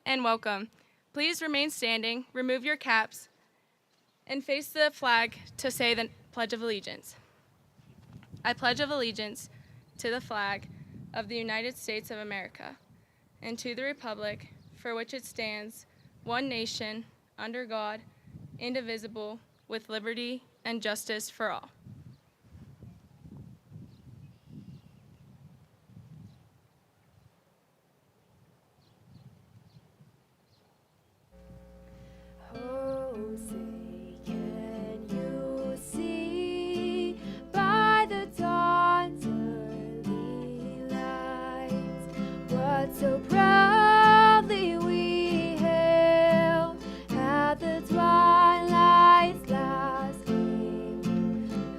And welcome. Please remain standing, remove your caps, and face the flag to say the Pledge of Allegiance. I pledge of allegiance to the flag of the United States of America and to the republic for which it stands, one nation, under God, indivisible, with liberty and justice for all. Oh, say, can you see by the dawn's early light what so proudly we hailed at the twilight's last gleam,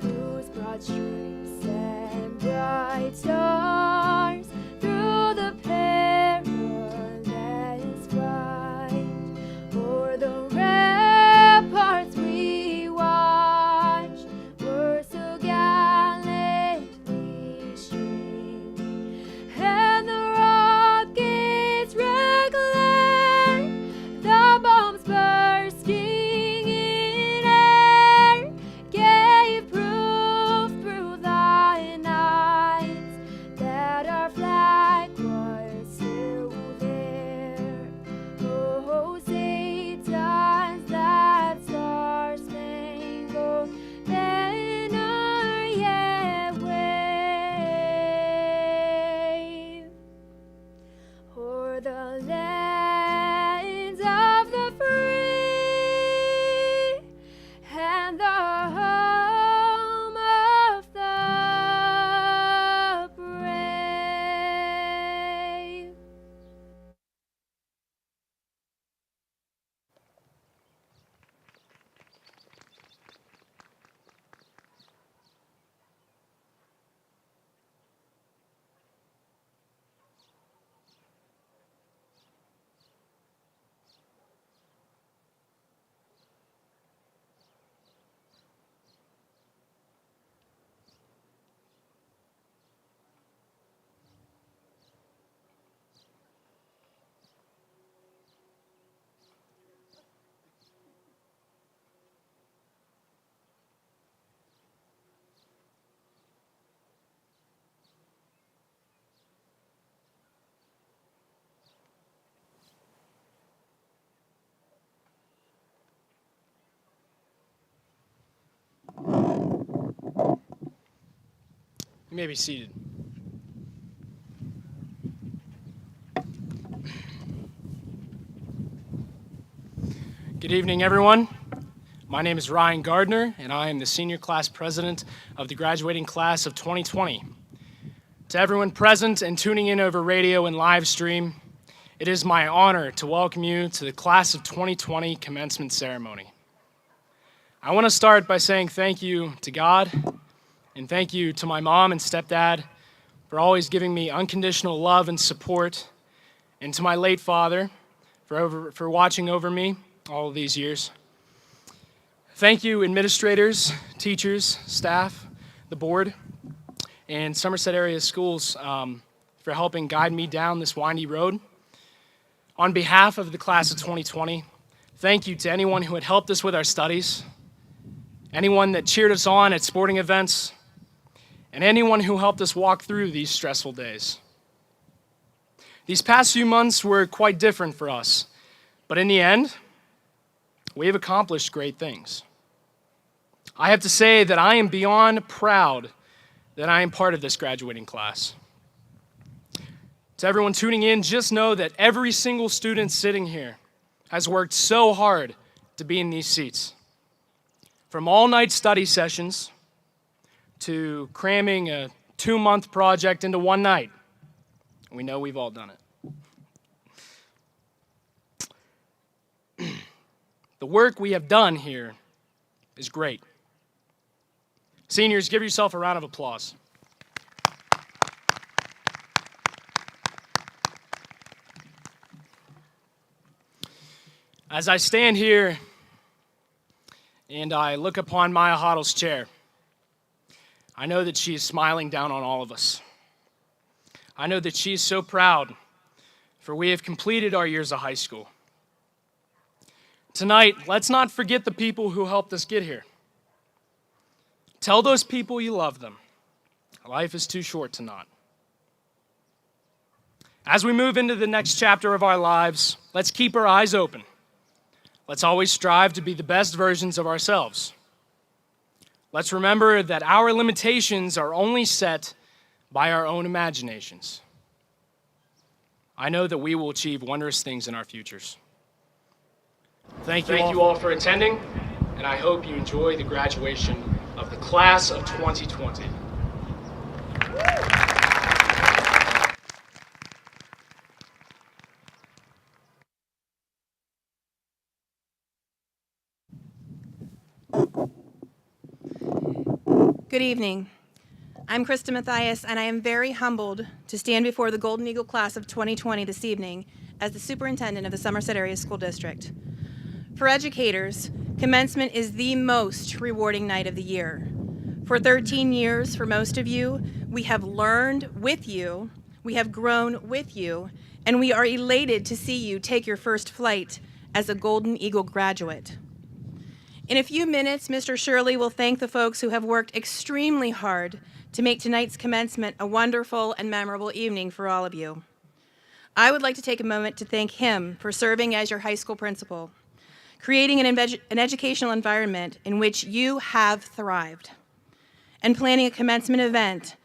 the land of the free and the home of the brave. You may be seated. Good evening, everyone. My name is Ryan Gardner, and I am the senior class president of the graduating class of 2020. To everyone present and tuning in over radio and live stream, it is my honor to welcome you to the class of 2020 commencement ceremony. I want to start by saying thank you to God, and thank you to my mom and stepdad for always giving me unconditional love and support, and to my late father for watching over me all of these years. Thank you, administrators, teachers, staff, the board, and Somerset area schools for helping guide me down this windy road. On behalf of the class of 2020, thank you to anyone who had helped us with our studies, anyone that cheered us on at sporting events, and anyone who helped us walk through these stressful days. These past few months were quite different for us, but in the end, we have accomplished great things. I have to say that I am beyond proud that I am part of this graduating class. To everyone tuning in, just know that every single student sitting here has worked so hard to be in these seats. From all-night study sessions to cramming a 2-month project into one night. We know we've all done it. The work we have done here is great. Seniors, give yourself a round of applause. As I stand here and I look upon Maya Hoddle's chair, I know that she is smiling down on all of us. I know that she is so proud, for we have completed our years of high school. Tonight, let's not forget the people who helped us get here. Tell those people you love them. Life is too short to not. As we move into the next chapter of our lives, let's keep our eyes open. Let's always strive to be the best versions of ourselves. Let's remember that our limitations are only set by our own imaginations. I know that we will achieve wondrous things in our futures. Thank you all for attending, and I hope you enjoy the graduation of the class of 2020. Good evening. I'm Krista Mathias, and I am very humbled to stand before the Golden Eagle class of 2020 this evening as the superintendent of the Somerset Area School District. For educators, commencement is the most rewarding night of the year. For 13 years, for most of you, we have learned with you, we have grown with you, and we are elated to see you take your first flight as a Golden Eagle graduate. In a few minutes, Mr. Shirley will thank the folks who have worked extremely hard to make tonight's commencement a wonderful and memorable evening for all of you. I would like to take a moment to thank him for serving as your high school principal, creating an educational environment in which you have thrived, and planning a commencement event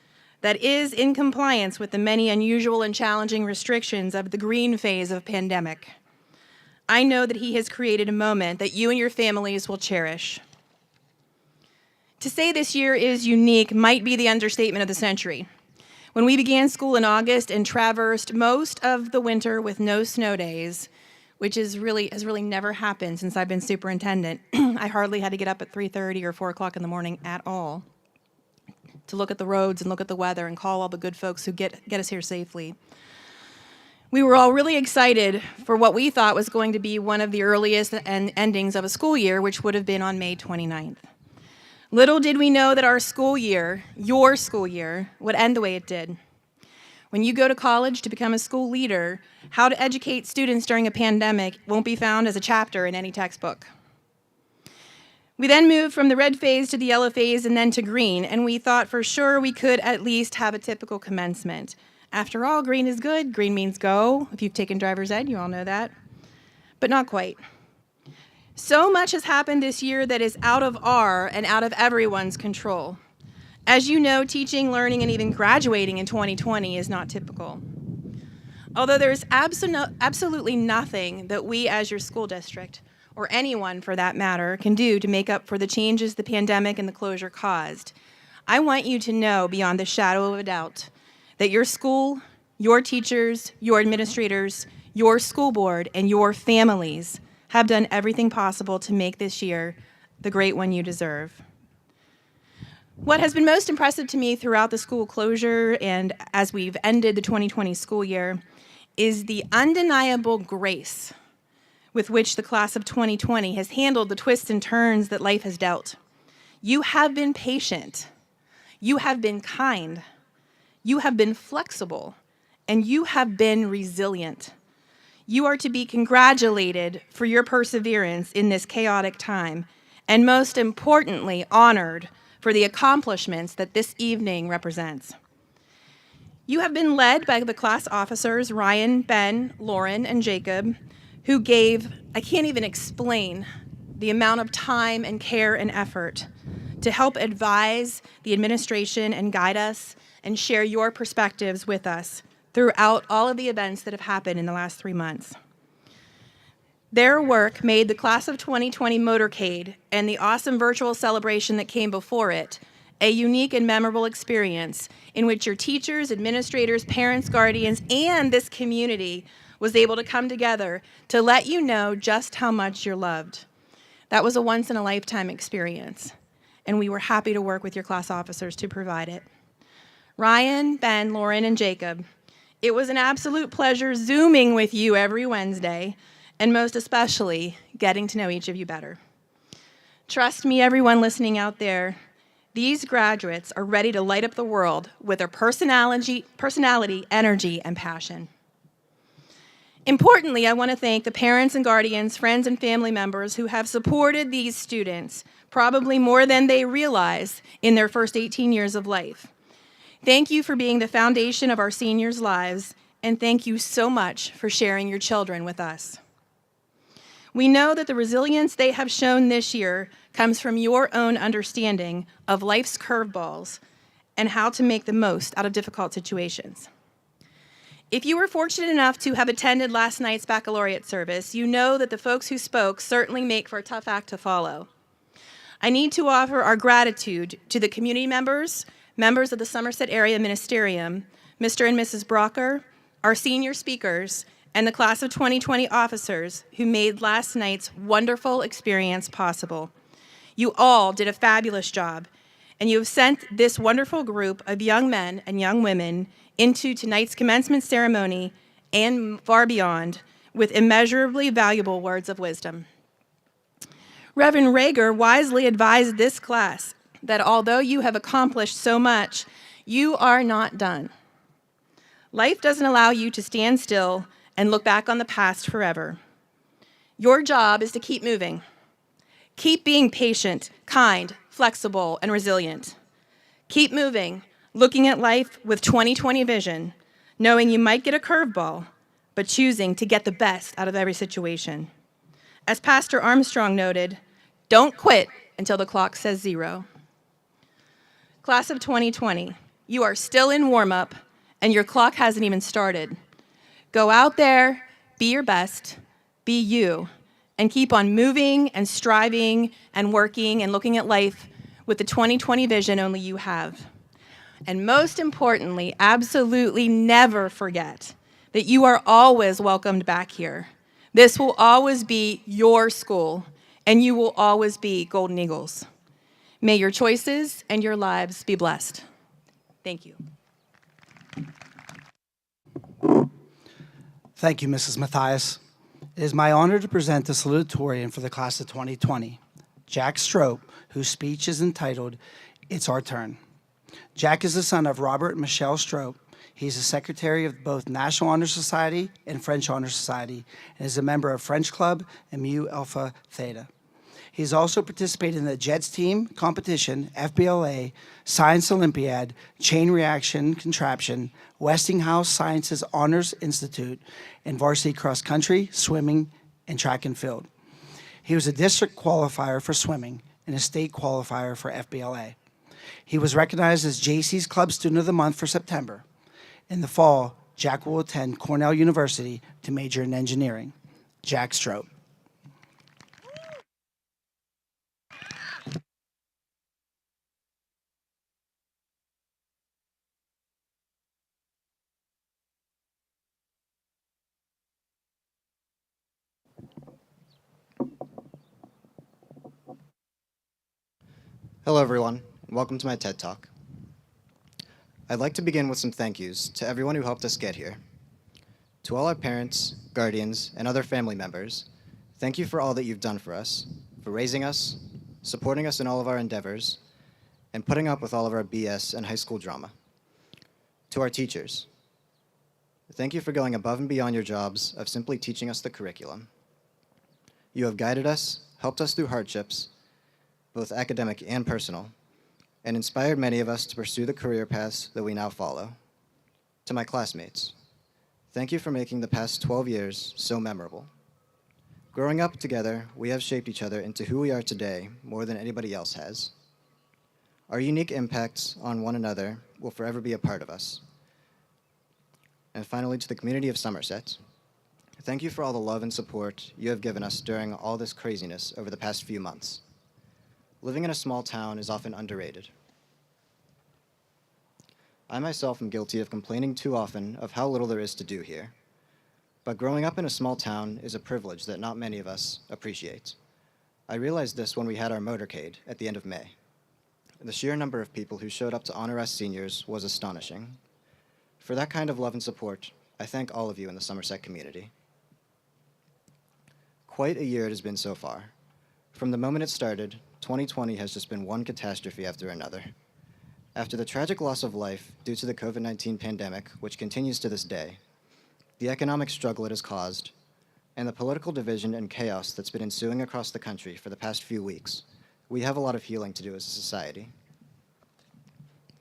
that is in compliance with the many unusual and challenging restrictions of the green phase of pandemic. I know that he has created a moment that you and your families will cherish. To say this year is unique might be the understatement of the century. When we began school in August and traversed most of the winter with no snow days, which has really never happened since I've been superintendent. I hardly had to get up at 3:30 or 4 o'clock in the morning at all to look at the roads and look at the weather and call all the good folks who get us here safely. We were all really excited for what we thought was going to be one of the earliest endings of a school year, which would have been on May 29th. Little did we know that our school year, your school year, would end the way it did. When you go to college to become a school leader, how to educate students during a pandemic won't be found as a chapter in any textbook. We then moved from the red phase to the yellow phase and then to green, and we thought for sure we could at least have a typical commencement. After all, green is good. Green means go. If you've taken driver's ed, you all know that. But not quite. So much has happened this year that is out of our and out of everyone's control. As you know, teaching, learning, and even graduating in 2020 is not typical. Although there is absolutely nothing that we as your school district, or anyone for that matter, can do to make up for the changes the pandemic and the closure caused, I want you to know beyond the shadow of a doubt that your school, your teachers, your administrators, your school board, and your families have done everything possible to make this year the great one you deserve. What has been most impressive to me throughout the school closure and as we've ended the 2020 school year is the undeniable grace with which the class of 2020 has handled the twists and turns that life has dealt. You have been patient, you have been kind, you have been flexible, and you have been resilient. You are to be congratulated for your perseverance in this chaotic time, and most importantly, honored for the accomplishments that this evening represents. You have been led by the class officers, Ryan, Ben, Lauren, and Jacob, who gave, I can't even explain, the amount of time and care and effort to help advise the administration and guide us and share your perspectives with us throughout all of the events that have happened in the last 3 months. Their work made the class of 2020 motorcade and the awesome virtual celebration that came before it a unique and memorable experience in which your teachers, administrators, parents, guardians, and this community was able to come together to let you know just how much you're loved. That was a once-in-a-lifetime experience, and we were happy to work with your class officers to provide it. Ryan, Ben, Lauren, and Jacob, it was an absolute pleasure Zooming with you every Wednesday, and most especially, getting to know each of you better. Trust me, everyone listening out there, these graduates are ready to light up the world with their personality, energy, and passion. Importantly, I want to thank the parents and guardians, friends and family members who have supported these students, probably more than they realize in their first 18 years of life. Thank you for being the foundation of our seniors' lives, and thank you so much for sharing your children with us. We know that the resilience they have shown this year comes from your own understanding of life's curveballs and how to make the most out of difficult situations. If you were fortunate enough to have attended last night's baccalaureate service, you know that the folks who spoke certainly make for a tough act to follow. I need to offer our gratitude to the community members of the Somerset Area Ministerium, Mr. and Mrs. Brocker, our senior speakers, and the class of 2020 officers who made last night's wonderful experience possible. You all did a fabulous job, and you have sent this wonderful group of young men and young women into tonight's commencement ceremony and far beyond with immeasurably valuable words of wisdom. Reverend Rager wisely advised this class that although you have accomplished so much, you are not done. Life doesn't allow you to stand still and look back on the past forever. Your job is to keep moving. Keep being patient, kind, flexible, and resilient. Keep moving, looking at life with 2020 vision, knowing you might get a curveball, but choosing to get the best out of every situation. As Pastor Armstrong noted, don't quit until the clock says 0. Class of 2020, You are still in warm-up, and your clock hasn't even started. Go out there, be your best, be you, and keep on moving and striving and working and looking at life with the 2020 vision only you have. And most importantly, absolutely never forget that you are always welcomed back here. This will always be your school, and you will always be Golden Eagles. May your choices and your lives be blessed. Thank you. Thank you, Mrs. Matthias. It is my honor to present the salutatorian for the class of 2020, Jack Strope, whose speech is entitled, It's Our Turn. Jack is the son of Robert and Michelle Strope. He's the secretary of both National Honor Society and French Honor Society, and is a member of French Club and Mu Alpha Theta. He's also participated in the Jets team competition, FBLA, Science Olympiad, Chain Reaction Contraption, Westinghouse Sciences Honors Institute, and varsity cross country, swimming, and track and field. He was a district qualifier for swimming and a state qualifier for FBLA. He was recognized as JC's Club Student of the Month for September. In the fall, Jack will attend Cornell University to major in engineering. Jack Strope. Hello everyone, and welcome to my TED Talk. I'd like to begin with some thank yous to everyone who helped us get here. To all our parents, guardians, and other family members, thank you for all that you've done for us, for raising us, supporting us in all of our endeavors, and putting up with all of our BS and high school drama. To our teachers, thank you for going above and beyond your jobs of simply teaching us the curriculum. You have guided us, helped us through hardships, both academic and personal, and inspired many of us to pursue the career paths that we now follow. To my classmates, thank you for making the past 12 years so memorable. Growing up together, we have shaped each other into who we are today more than anybody else has. Our unique impacts on one another will forever be a part of us. And finally, to the community of Somerset, thank you for all the love and support you have given us during all this craziness over the past few months. Living in a small town is often underrated. I myself am guilty of complaining too often of how little there is to do here. But growing up in a small town is a privilege that not many of us appreciate. I realized this when we had our motorcade at the end of May. The sheer number of people who showed up to honor us seniors was astonishing. For that kind of love and support, I thank all of you in the Somerset community. Quite a year it has been so far. From the moment it started, 2020 has just been one catastrophe after another. After the tragic loss of life due to the COVID-19 pandemic, which continues to this day, the economic struggle it has caused, and the political division and chaos that's been ensuing across the country for the past few weeks, we have a lot of healing to do as a society.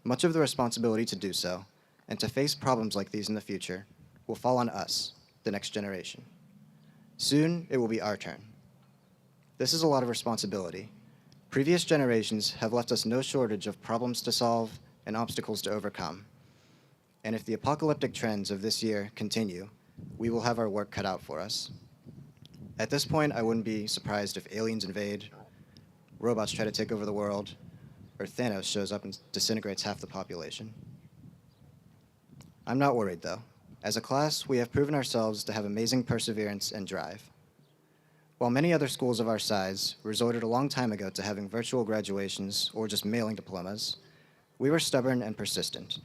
Much of the responsibility to do so, and to face problems like these in the future, will fall on us, the next generation. Soon, it will be our turn. This is a lot of responsibility. Previous generations have left us no shortage of problems to solve and obstacles to overcome. And if the apocalyptic trends of this year continue, we will have our work cut out for us. At this point, I wouldn't be surprised if aliens invade, robots try to take over the world, or Thanos shows up and disintegrates half the population. I'm not worried, though. As a class, we have proven ourselves to have amazing perseverance and drive. While many other schools of our size resorted a long time ago to having virtual graduations or just mailing diplomas, we were stubborn and persistent.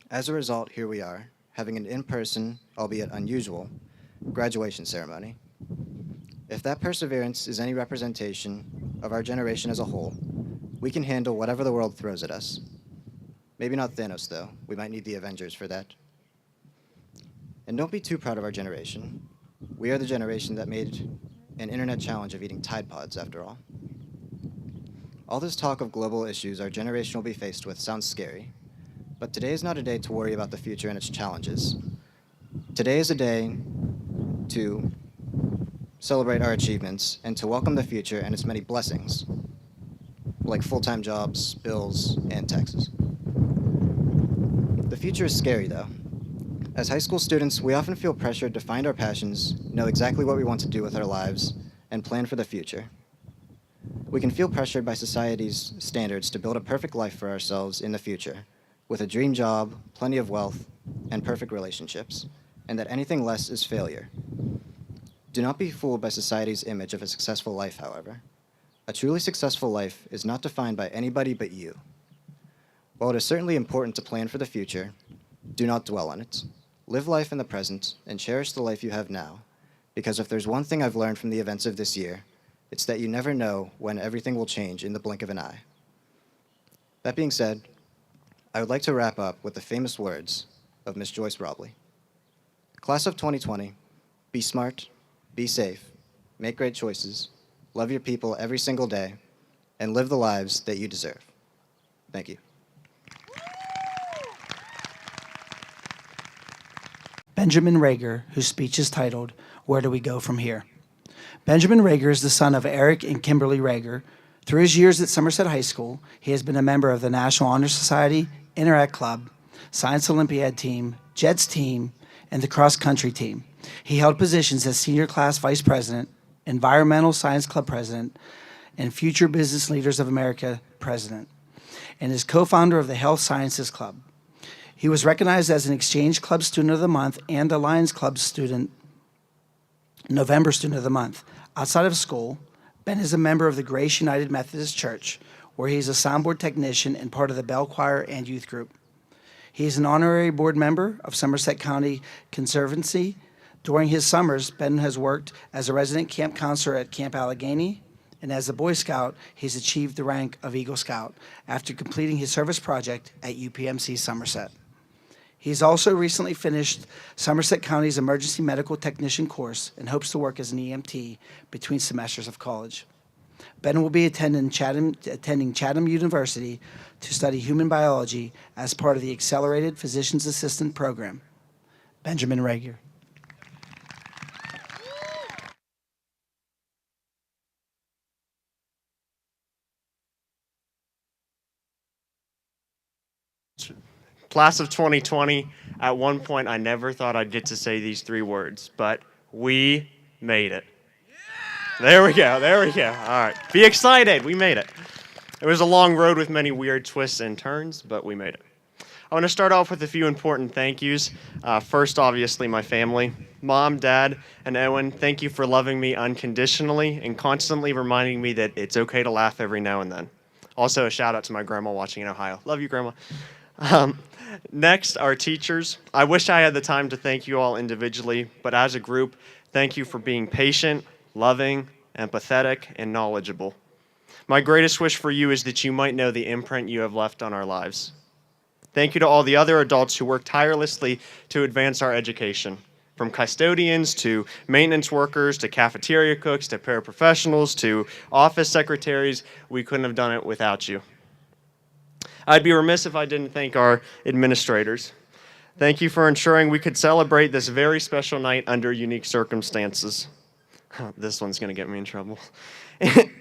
As a result, here we are, having an in-person, albeit unusual, graduation ceremony. If that perseverance is any representation of our generation as a whole, we can handle whatever the world throws at us. Maybe not Thanos, though. We might need the Avengers for that. And don't be too proud of our generation. We are the generation that made an internet challenge of eating Tide Pods, after all. All this talk of global issues our generation will be faced with sounds scary, but today is not a day to worry about the future and its challenges. Today is a day to celebrate our achievements and to welcome the future and its many blessings, like full-time jobs, bills, and taxes. The future is scary, though. As high school students, we often feel pressured to find our passions, know exactly what we want to do with our lives, and plan for the future. We can feel pressured by society's standards to build a perfect life for ourselves in the future, with a dream job, plenty of wealth, and perfect relationships, and that anything less is failure. Do not be fooled by society's image of a successful life, however. A truly successful life is not defined by anybody but you. While it is certainly important to plan for the future, do not dwell on it. Live life in the present and cherish the life you have now, because if there's one thing I've learned from the events of this year, it's that you never know when everything will change in the blink of an eye. That being said, I would like to wrap up with the famous words of Miss Joyce Robley. Class of 2020, be smart, be safe, make great choices, love your people every single day, and live the lives that you deserve. Thank you. Benjamin Rager, whose speech is titled, Where Do We Go From Here? Benjamin Rager is the son of Eric and Kimberly Rager. Through his years at Somerset High School, he has been a member of the National Honor Society, Interact Club, Science Olympiad team, Jets team, and the cross country team. He held positions as senior class vice president, Environmental Science Club president, and Future Business Leaders of America president, and is co-founder of the Health Sciences Club. He was recognized as an Exchange Club Student of the Month and the Lions Club November Student of the Month. Outside of school, Ben is a member of the Grace United Methodist Church, where he is a soundboard technician and part of the bell choir and youth group. He is an honorary board member of Somerset County Conservancy. During his summers, Ben has worked as a resident camp counselor at Camp Allegheny, and as a Boy Scout, he's achieved the rank of Eagle Scout after completing his service project at UPMC Somerset. He's also recently finished Somerset County's Emergency Medical Technician course and hopes to work as an EMT between semesters of college. Ben will be attending Chatham University to study human biology as part of the Accelerated Physician's Assistant Program. Benjamin Rager. Class of 2020, at one point I never thought I'd get to say these three words, but we made it. There we go. All right. Be excited. We made it. It was a long road with many weird twists and turns, but we made it. I want to start off with a few important thank yous. First, obviously, my family. Mom, Dad, and Owen, thank you for loving me unconditionally and constantly reminding me that it's okay to laugh every now and then. Also, a shout out to my grandma watching in Ohio. Love you, Grandma. Next, our teachers. I wish I had the time to thank you all individually, but as a group, thank you for being patient, loving, empathetic, and knowledgeable. My greatest wish for you is that you might know the imprint you have left on our lives. Thank you to all the other adults who work tirelessly to advance our education, from custodians to maintenance workers to cafeteria cooks to paraprofessionals to office secretaries. We couldn't have done it without you. I'd be remiss if I didn't thank our administrators. Thank you for ensuring we could celebrate this very special night under unique circumstances. This one's going to get me in trouble.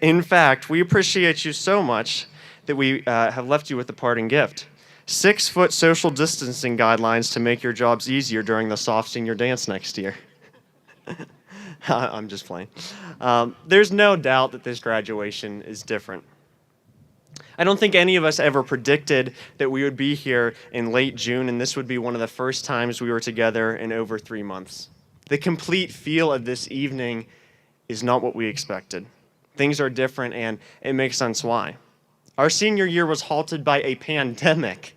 In fact, we appreciate you so much that we have left you with a parting gift. 6-foot social distancing guidelines to make your jobs easier during the soft senior dance next year. I'm just playing. There's no doubt that this graduation is different. I don't think any of us ever predicted that we would be here in late June, and this would be one of the first times we were together in over 3 months. The complete feel of this evening is not what we expected. Things are different, and it makes sense why. Our senior year was halted by a pandemic,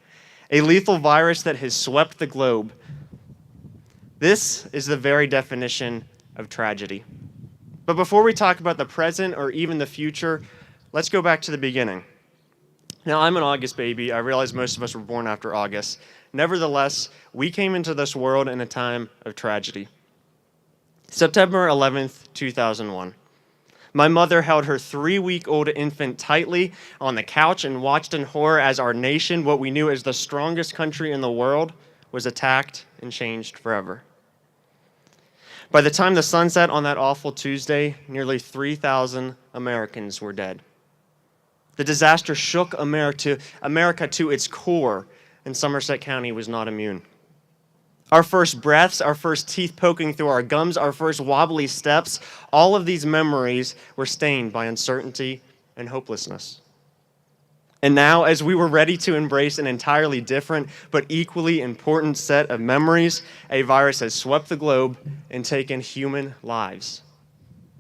a lethal virus that has swept the globe. This is the very definition of tragedy. But before we talk about the present or even the future, let's go back to the beginning. Now, I'm an August baby. I realize most of us were born after August. Nevertheless, we came into this world in a time of tragedy. September 11th, 2001. My mother held her 3-week-old infant tightly on the couch and watched in horror as our nation, what we knew as the strongest country in the world, was attacked and changed forever. By the time the sun set on that awful Tuesday, nearly 3,000 Americans were dead. The disaster shook America to its core. and Somerset County was not immune. Our first breaths, our first teeth poking through our gums, our first wobbly steps, all of these memories were stained by uncertainty and hopelessness. And now, as we were ready to embrace an entirely different but equally important set of memories, a virus has swept the globe and taken human lives.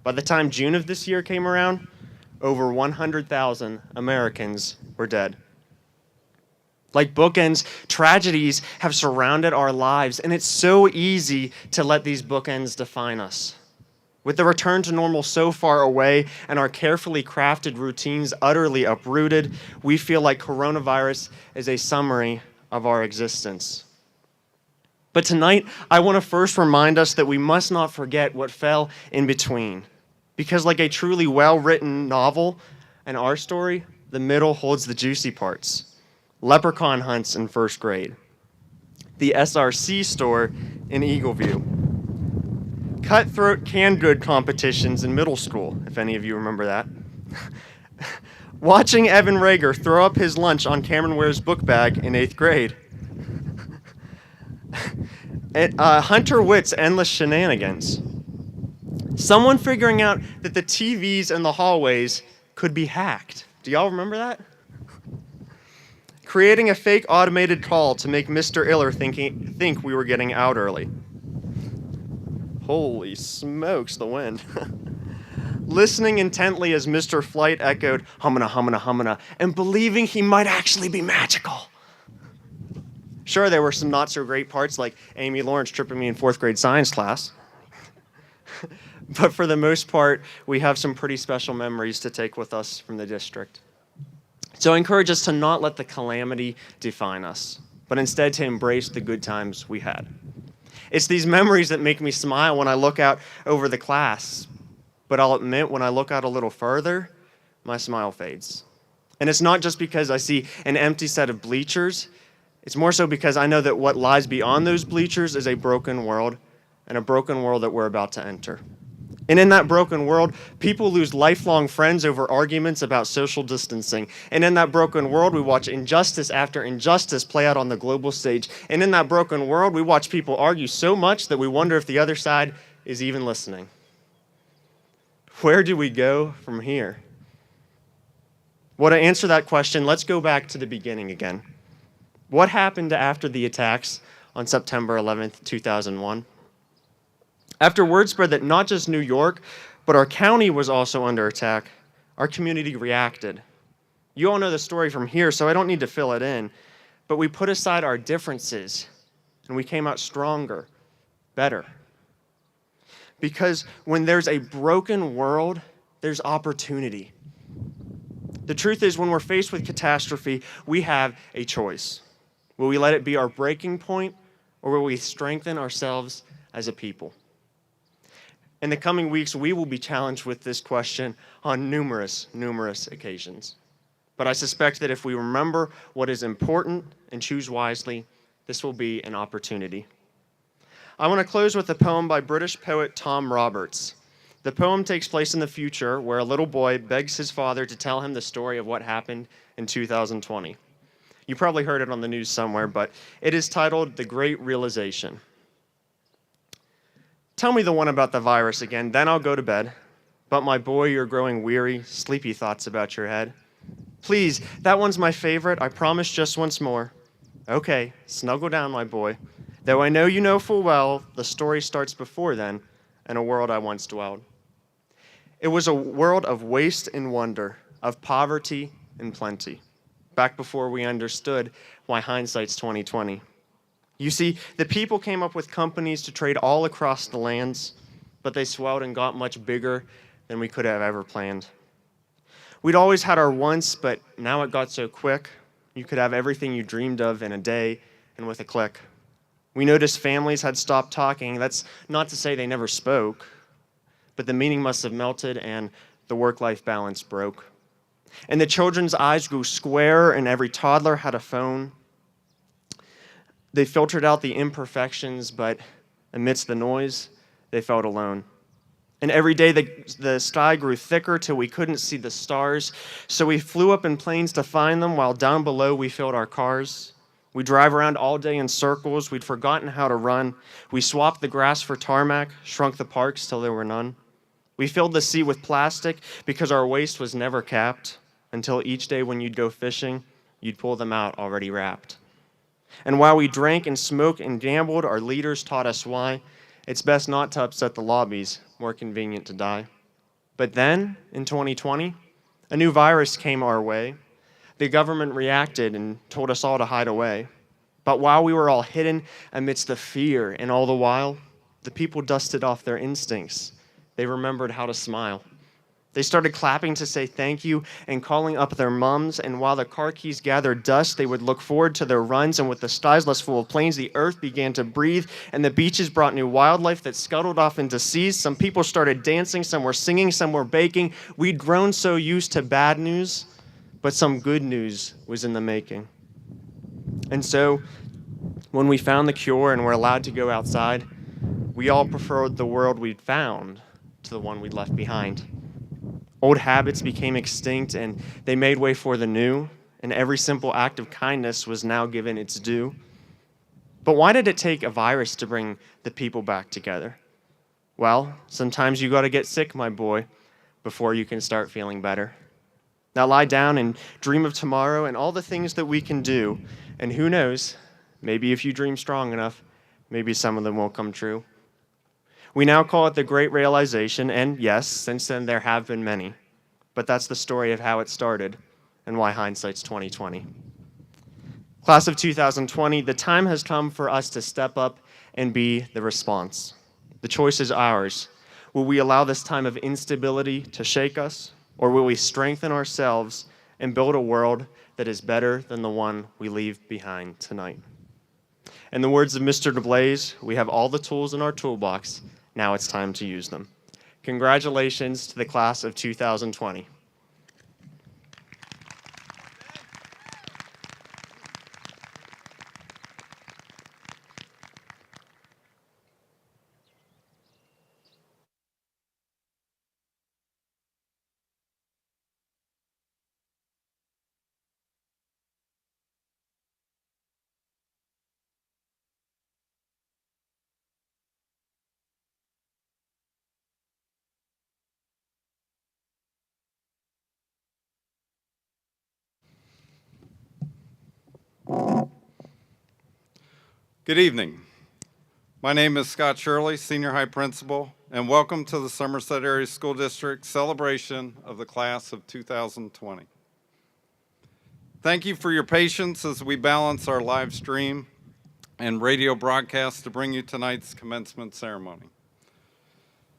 By the time June of this year came around, over 100,000 Americans were dead. Like bookends, tragedies have surrounded our lives, and it's so easy to let these bookends define us. With the return to normal so far away and our carefully crafted routines utterly uprooted, we feel like coronavirus is a summary of our existence. But tonight, I want to first remind us that we must not forget what fell in between. Because like a truly well-written novel and our story, the middle holds the juicy parts. Leprechaun hunts in first grade. The SRC store in Eagleview. Cutthroat canned good competitions in middle school, if any of you remember that. Watching Evan Rager throw up his lunch on Cameron Ware's book bag in 8th grade. Hunter Witt's endless shenanigans. Someone figuring out that the TVs in the hallways could be hacked. Do y'all remember that? Creating a fake automated call to make Mr. Iller think we were getting out early. Holy smokes, the wind. Listening intently as Mr. Flight echoed, humana, humana, humana, and believing he might actually be magical. Sure, there were some not so great parts like Amy Lawrence tripping me in 4th grade science class. But for the most part, we have some pretty special memories to take with us from the district. So I encourage us to not let the calamity define us, but instead to embrace the good times we had. It's these memories that make me smile when I look out over the class, but I'll admit when I look out a little further, my smile fades. And it's not just because I see an empty set of bleachers, it's more so because I know that what lies beyond those bleachers is a broken world, and a broken world that we're about to enter. And in that broken world, people lose lifelong friends over arguments about social distancing. And in that broken world, we watch injustice after injustice play out on the global stage. And in that broken world, we watch people argue so much that we wonder if the other side is even listening. Where do we go from here? Well, to answer that question, let's go back to the beginning again. What happened after the attacks on September 11th, 2001? After word spread that not just New York, but our county was also under attack, our community reacted. You all know the story from here, so I don't need to fill it in. But we put aside our differences, and we came out stronger, better. Because when there's a broken world, there's opportunity. The truth is, when we're faced with catastrophe, we have a choice. Will we let it be our breaking point, or will we strengthen ourselves as a people? In the coming weeks, we will be challenged with this question on numerous occasions. But I suspect that if we remember what is important and choose wisely, this will be an opportunity. I want to close with a poem by British poet Tom Roberts. The poem takes place in the future, where a little boy begs his father to tell him the story of what happened in 2020. You probably heard it on the news somewhere, but it is titled The Great Realization. Tell me the one about the virus again, then I'll go to bed. But my boy, you're growing weary, sleepy thoughts about your head. Please, that one's my favorite, I promise just once more. Okay, snuggle down, my boy. Though I know you know full well, the story starts before then, in a world I once dwelled. It was a world of waste and wonder, of poverty and plenty, back before we understood why hindsight's 2020. You see, the people came up with companies to trade all across the lands, but they swelled and got much bigger than we could have ever planned. We'd always had our wants, but now it got so quick. You could have everything you dreamed of in a day and with a click. We noticed families had stopped talking. That's not to say they never spoke, but the meaning must have melted and the work-life balance broke. And the children's eyes grew square and every toddler had a phone. They filtered out the imperfections, but amidst the noise, they felt alone. And every day the sky grew thicker till we couldn't see the stars. So we flew up in planes to find them, while down below we filled our cars. We'd drive around all day in circles. We'd forgotten how to run. We swapped the grass for tarmac, shrunk the parks till there were none. We filled the sea with plastic because our waste was never capped, until each day when you'd go fishing, you'd pull them out already wrapped. And while we drank and smoked and gambled, our leaders taught us why it's best not to upset the lobbies, more convenient to die. But then, in 2020, a new virus came our way. The government reacted and told us all to hide away. But while we were all hidden amidst the fear, and all the while, the people dusted off their instincts. They remembered how to smile. They started clapping to say thank you and calling up their mums, and while the car keys gathered dust, they would look forward to their runs, and with the skies less full of planes, the earth began to breathe, and the beaches brought new wildlife that scuttled off into seas. Some people started dancing, some were singing, some were baking. We'd grown so used to bad news, but some good news was in the making. And so, when we found the cure and were allowed to go outside, we all preferred the world we'd found to the one we'd left behind. Old habits became extinct and they made way for the new, and every simple act of kindness was now given its due. But why did it take a virus to bring the people back together? Well, sometimes you gotta get sick, my boy, before you can start feeling better. Now lie down and dream of tomorrow and all the things that we can do, and who knows, maybe if you dream strong enough, maybe some of them will come true. We now call it the Great Realization, and yes, since then there have been many. But that's the story of how it started and why hindsight's 2020. Class of 2020, the time has come for us to step up and be the response. The choice is ours. Will we allow this time of instability to shake us, or will we strengthen ourselves and build a world that is better than the one we leave behind tonight? In the words of Mr. DeBlaze, we have all the tools in our toolbox. Now it's time to use them. Congratulations to the class of 2020. Good evening. My name is Scott Shirley, Senior High Principal, and welcome to the Somerset Area School District celebration of the class of 2020. Thank you for your patience as we balance our live stream and radio broadcast to bring you tonight's commencement ceremony.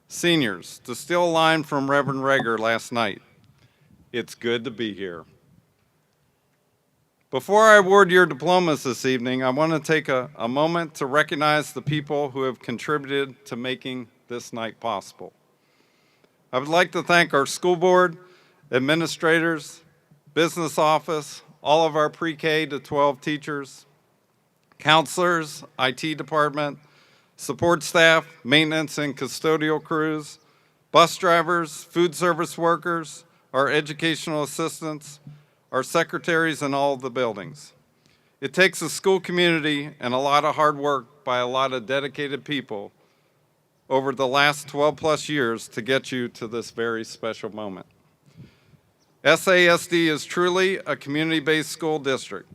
Seniors, to steal a line from Reverend Rager last night, it's good to be here. Before I award your diplomas this evening, I want to take a moment to recognize the people who have contributed to making this night possible. I would like to thank our school board, administrators, business office, all of our pre-K to 12 teachers, counselors, IT department, support staff, maintenance and custodial crews, bus drivers, food service workers, our educational assistants, our secretaries in all the buildings. It takes a school community and a lot of hard work by a lot of dedicated people over the last 12 plus years to get you to this very special moment. SASD is truly a community-based school district.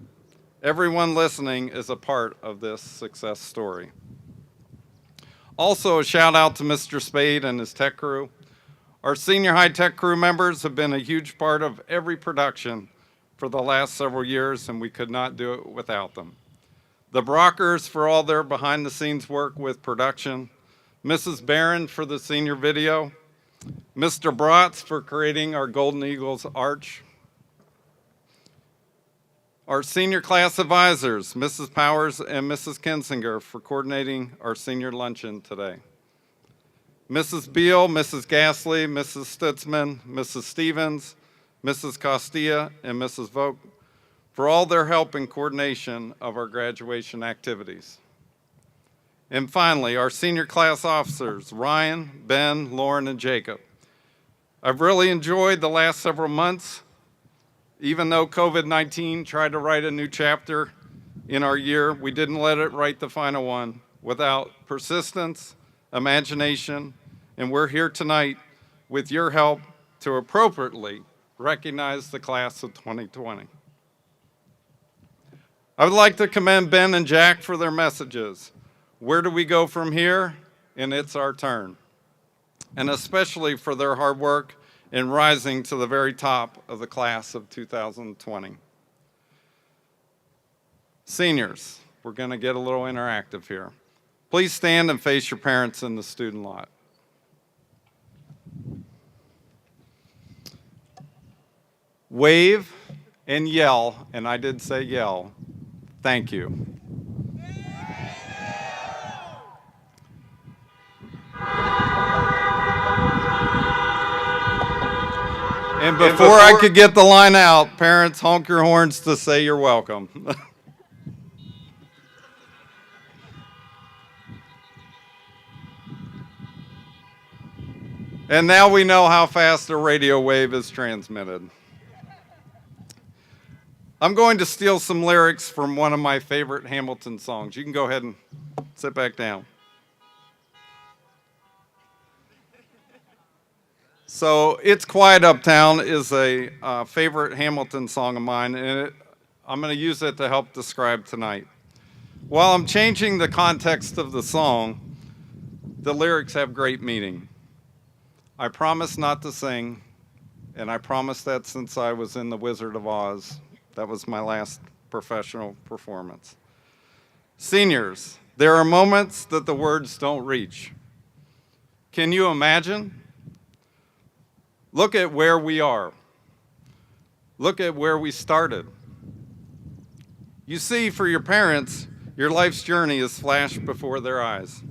Everyone listening is a part of this success story. Also, a shout out to Mr. Spade and his tech crew. Our senior high tech crew members have been a huge part of every production for the last several years, and we could not do it without them. The Brockers for all their behind-the-scenes work with production, Mrs. Barron for the senior video, Mr. Bratz for creating our Golden Eagles arch, our senior class advisors, Mrs. Powers and Mrs. Kinsinger, for coordinating our senior luncheon today. Mrs. Beal, Mrs. Gasly, Mrs. Stutzman, Mrs. Stevens, Mrs. Costilla, and Mrs. Vogt for all their help in coordination of our graduation activities. And finally, our senior class officers, Ryan, Ben, Lauren, and Jacob. I've really enjoyed the last several months. Even though COVID-19 tried to write a new chapter, in our year. We didn't let it write the final one without persistence, imagination, and we're here tonight with your help to appropriately recognize the class of 2020. I would like to commend Ben and Jack for their messages. Where do we go from here? And it's our turn. And especially for their hard work in rising to the very top of the class of 2020. Seniors, we're going to get a little interactive here. Please stand and face your parents in the student lot. Wave and yell, and I did say yell, thank you. And before I could get the line out, parents, honk your horns to say you're welcome. And now we know how fast a radio wave is transmitted. I'm going to steal some lyrics from one of my favorite Hamilton songs. You can go ahead and sit back down. So, It's Quiet Uptown is a favorite Hamilton song of mine, and I'm going to use it to help describe tonight. While I'm changing the context of the song, the lyrics have great meaning. I promise not to sing, and I promised that since I was in The Wizard of Oz. That was my last professional performance. Seniors, there are moments that the words don't reach. Can you imagine? Look at where we are. Look at where we started. You see, for your parents, your life's journey is flashed before their eyes.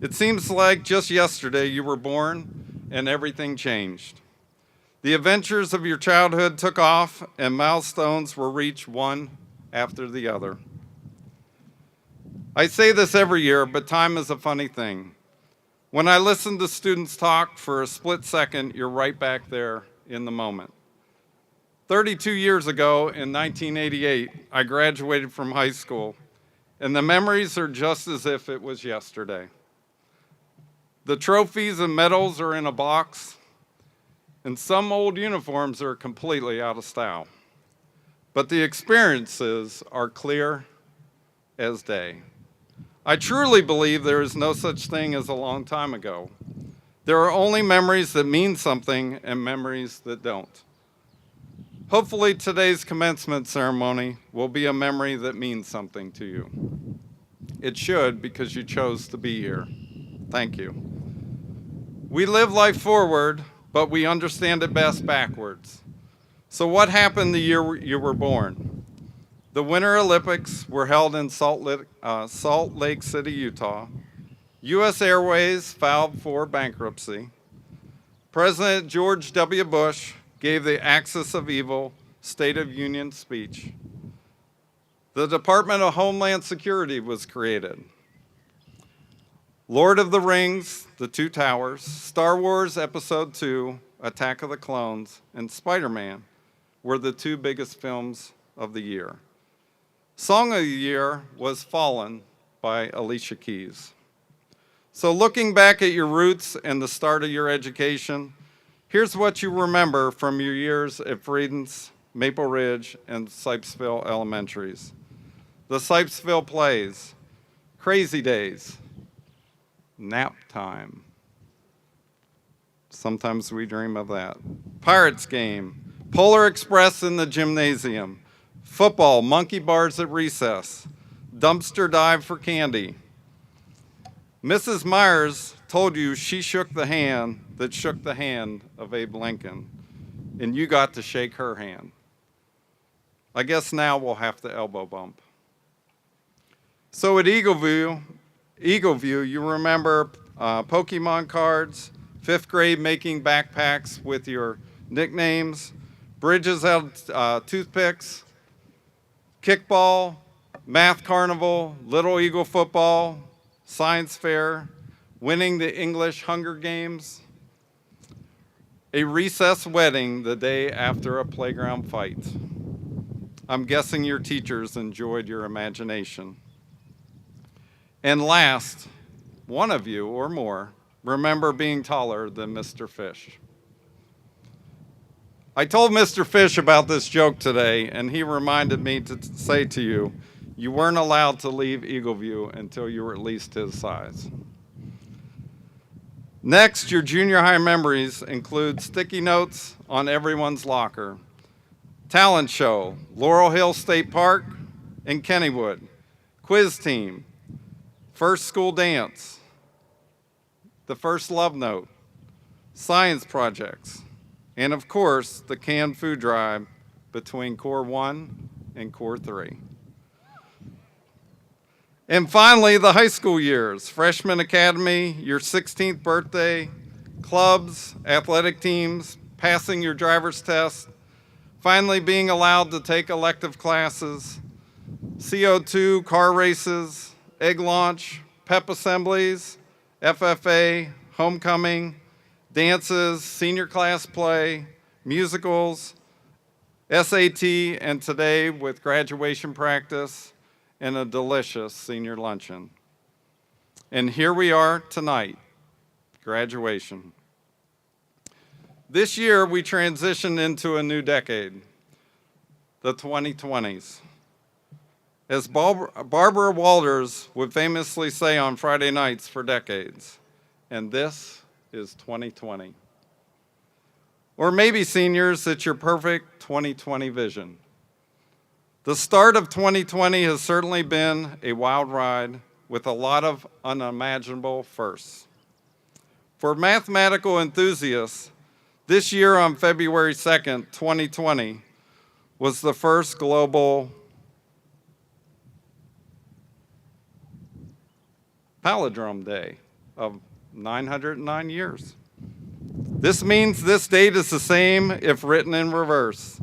It seems like just yesterday you were born and everything changed. The adventures of your childhood took off and milestones were reached one after the other. I say this every year, but time is a funny thing. When I listen to students talk for a split second, you're right back there in the moment. 32 years ago, in 1988, I graduated from high school, and the memories are just as if it was yesterday. The trophies and medals are in a box, and some old uniforms are completely out of style. But the experiences are clear as day. I truly believe there is no such thing as a long time ago. There are only memories that mean something and memories that don't. Hopefully today's commencement ceremony will be a memory that means something to you. It should, because you chose to be here. Thank you. We live life forward, but we understand it best backwards. So what happened the year you were born? The Winter Olympics were held in Salt Lake City, Utah. U.S. Airways filed for bankruptcy. President George W. Bush gave the Axis of Evil State of Union speech. The Department of Homeland Security was created. Lord of the Rings, The Two Towers, Star Wars Episode II, Attack of the Clones, and Spider-Man were the two biggest films of the year. Song of the Year was Fallen by Alicia Keys. So looking back at your roots and the start of your education, here's what you remember from your years at Freedom's, Maple Ridge, and Sipesville Elementaries. The Sipesville plays, Crazy Days, Nap Time. Sometimes we dream of that. Pirates Game, Polar Express in the Gymnasium, football, monkey bars at recess, dumpster dive for candy. Mrs. Myers told you she shook the hand that shook the hand of Abe Lincoln, and you got to shake her hand. I guess now we'll have to elbow bump. So at Eagleview, you remember Pokemon cards, 5th grade making backpacks with your nicknames, bridges out toothpicks, kickball, math carnival, Little Eagle football, science fair, winning the English Hunger Games, a recess wedding the day after a playground fight. I'm guessing your teachers enjoyed your imagination. And last, one of you or more remember being taller than Mr. Fish. I told Mr. Fish about this joke today, and he reminded me to say to you, you weren't allowed to leave Eagleview until you were at least his size. Next, your junior high memories include sticky notes on everyone's locker, talent show, Laurel Hill State Park, and Kennywood, quiz team, first school dance, the first love note, science projects, and of course, the canned food drive between Core 1 and Core 3. And finally, the high school years, freshman academy, your 16th birthday, clubs, athletic teams, passing your driver's test, finally being allowed to take elective classes, CO2, car races, egg launch, pep assemblies, FFA, homecoming, dances, senior class play, musicals, SAT, and today with graduation practice and a delicious senior luncheon. And here we are tonight, graduation. This year we transitioned into a new decade, the 2020s. As Barbara Walters would famously say on Friday nights for decades, and this is 2020. Or maybe seniors, it's your perfect 2020 vision. The start of 2020 has certainly been a wild ride with a lot of unimaginable firsts. For mathematical enthusiasts, this year on February 2nd, 2020, was the first global palindrome day of 909 years. This means this date is the same if written in reverse.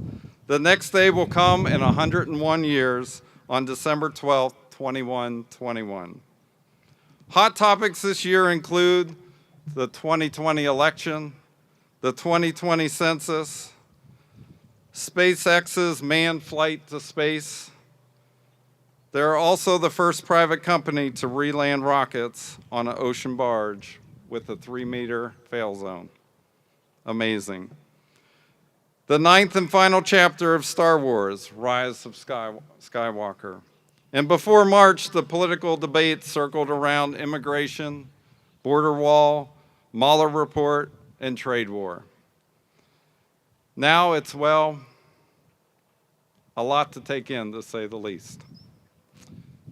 The next day will come in 101 years on December 12th, 2121. Hot topics this year include the 2020 election, the 2020 census, SpaceX's manned flight to space. They're also the first private company to re-land rockets on an ocean barge with a 3-meter fail zone. Amazing. The 9th and final chapter of Star Wars, Rise of Skywalker. And before March, the political debate circled around immigration, border wall, Mueller report, and trade war. Now it's, well, a lot to take in, to say the least.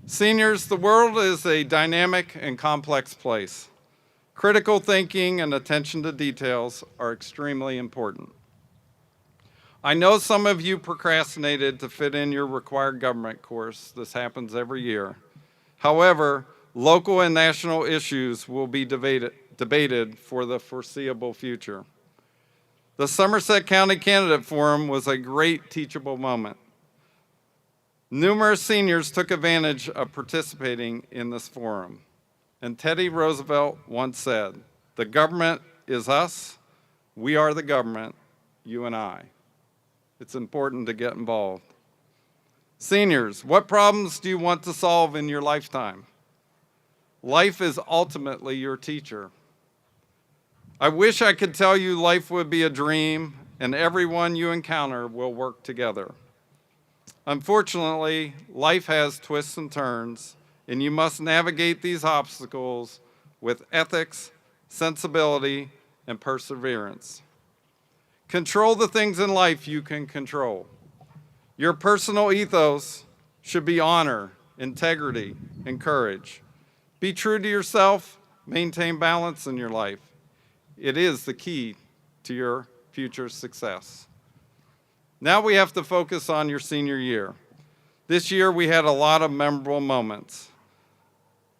Seniors, the world is a dynamic and complex place. Critical thinking and attention to details are extremely important. I know some of you procrastinated to fit in your required government course. This happens every year. However, local and national issues will be debated for the foreseeable future. The Somerset County Candidate Forum was a great teachable moment. Numerous seniors took advantage of participating in this forum. And Teddy Roosevelt once said, "The government is us, we are the government, you and I." It's important to get involved. Seniors, what problems do you want to solve in your lifetime? Life is ultimately your teacher. I wish I could tell you life would be a dream and everyone you encounter will work together. Unfortunately, life has twists and turns, and you must navigate these obstacles with ethics, sensibility, and perseverance. Control the things in life you can control. Your personal ethos should be honor, integrity, and courage. Be true to yourself, maintain balance in your life. It is the key to your future success. Now we have to focus on your senior year. This year we had a lot of memorable moments.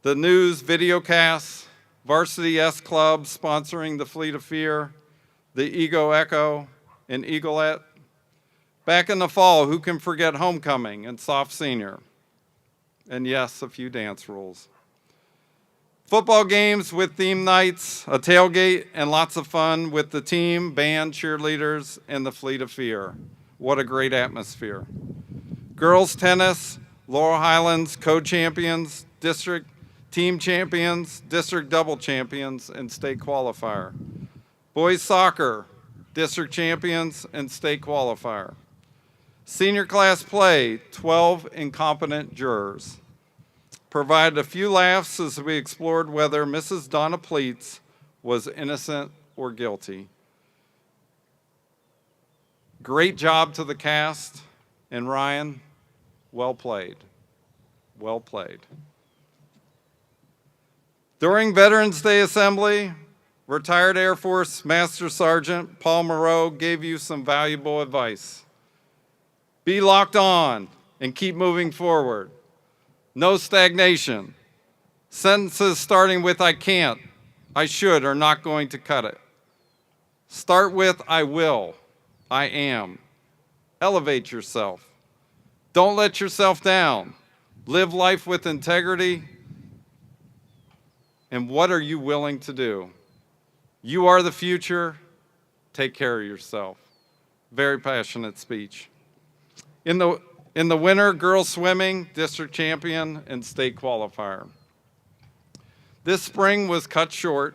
The news videocasts, Varsity S Club sponsoring the Fleet of Fear, the Ego Echo, and Eaglet. Back in the fall, who can forget homecoming and soft senior? And yes, a few dance rules. Football games with theme nights, a tailgate, and lots of fun with the team, band, cheerleaders, and the Fleet of Fear. What a great atmosphere. Girls tennis, Laurel Highlands co-champions, district team champions, district double champions, and state qualifier. Boys soccer, district champions and state qualifier. Senior class play, 12 incompetent jurors. Provided a few laughs as we explored whether Mrs. Donna Pleats was innocent or guilty. Great job to the cast, and Ryan, well played. Well played. During Veterans Day Assembly, retired Air Force Master Sergeant Paul Moreau gave you some valuable advice. Be locked on and keep moving forward. No stagnation. Sentences starting with I can't, I should are not going to cut it. Start with I will, I am. Elevate yourself. Don't let yourself down. Live life with integrity. And what are you willing to do? You are the future. Take care of yourself. Very passionate speech. In the winter, girls swimming, district champion, and state qualifier. This spring was cut short.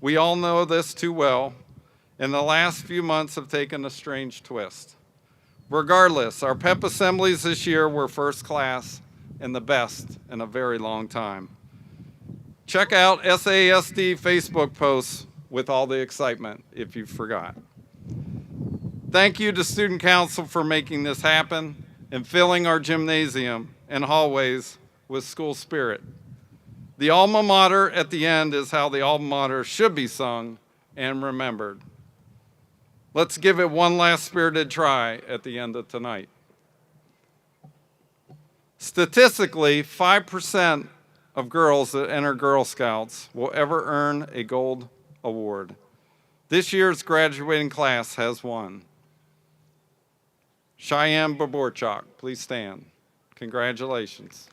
We all know this too well, and the last few months have taken a strange twist. Regardless, our PEP assemblies this year were first class and the best in a very long time. Check out SASD Facebook posts with all the excitement if you forgot. Thank you to Student Council for making this happen and filling our gymnasium and hallways with school spirit. The alma mater at the end is how the alma mater should be sung and remembered. Let's give it one last spirited try at the end of tonight. Statistically, 5% of girls that enter Girl Scouts will ever earn a gold award. This year's graduating class has one. Cheyenne Baborchak, please stand. Congratulations.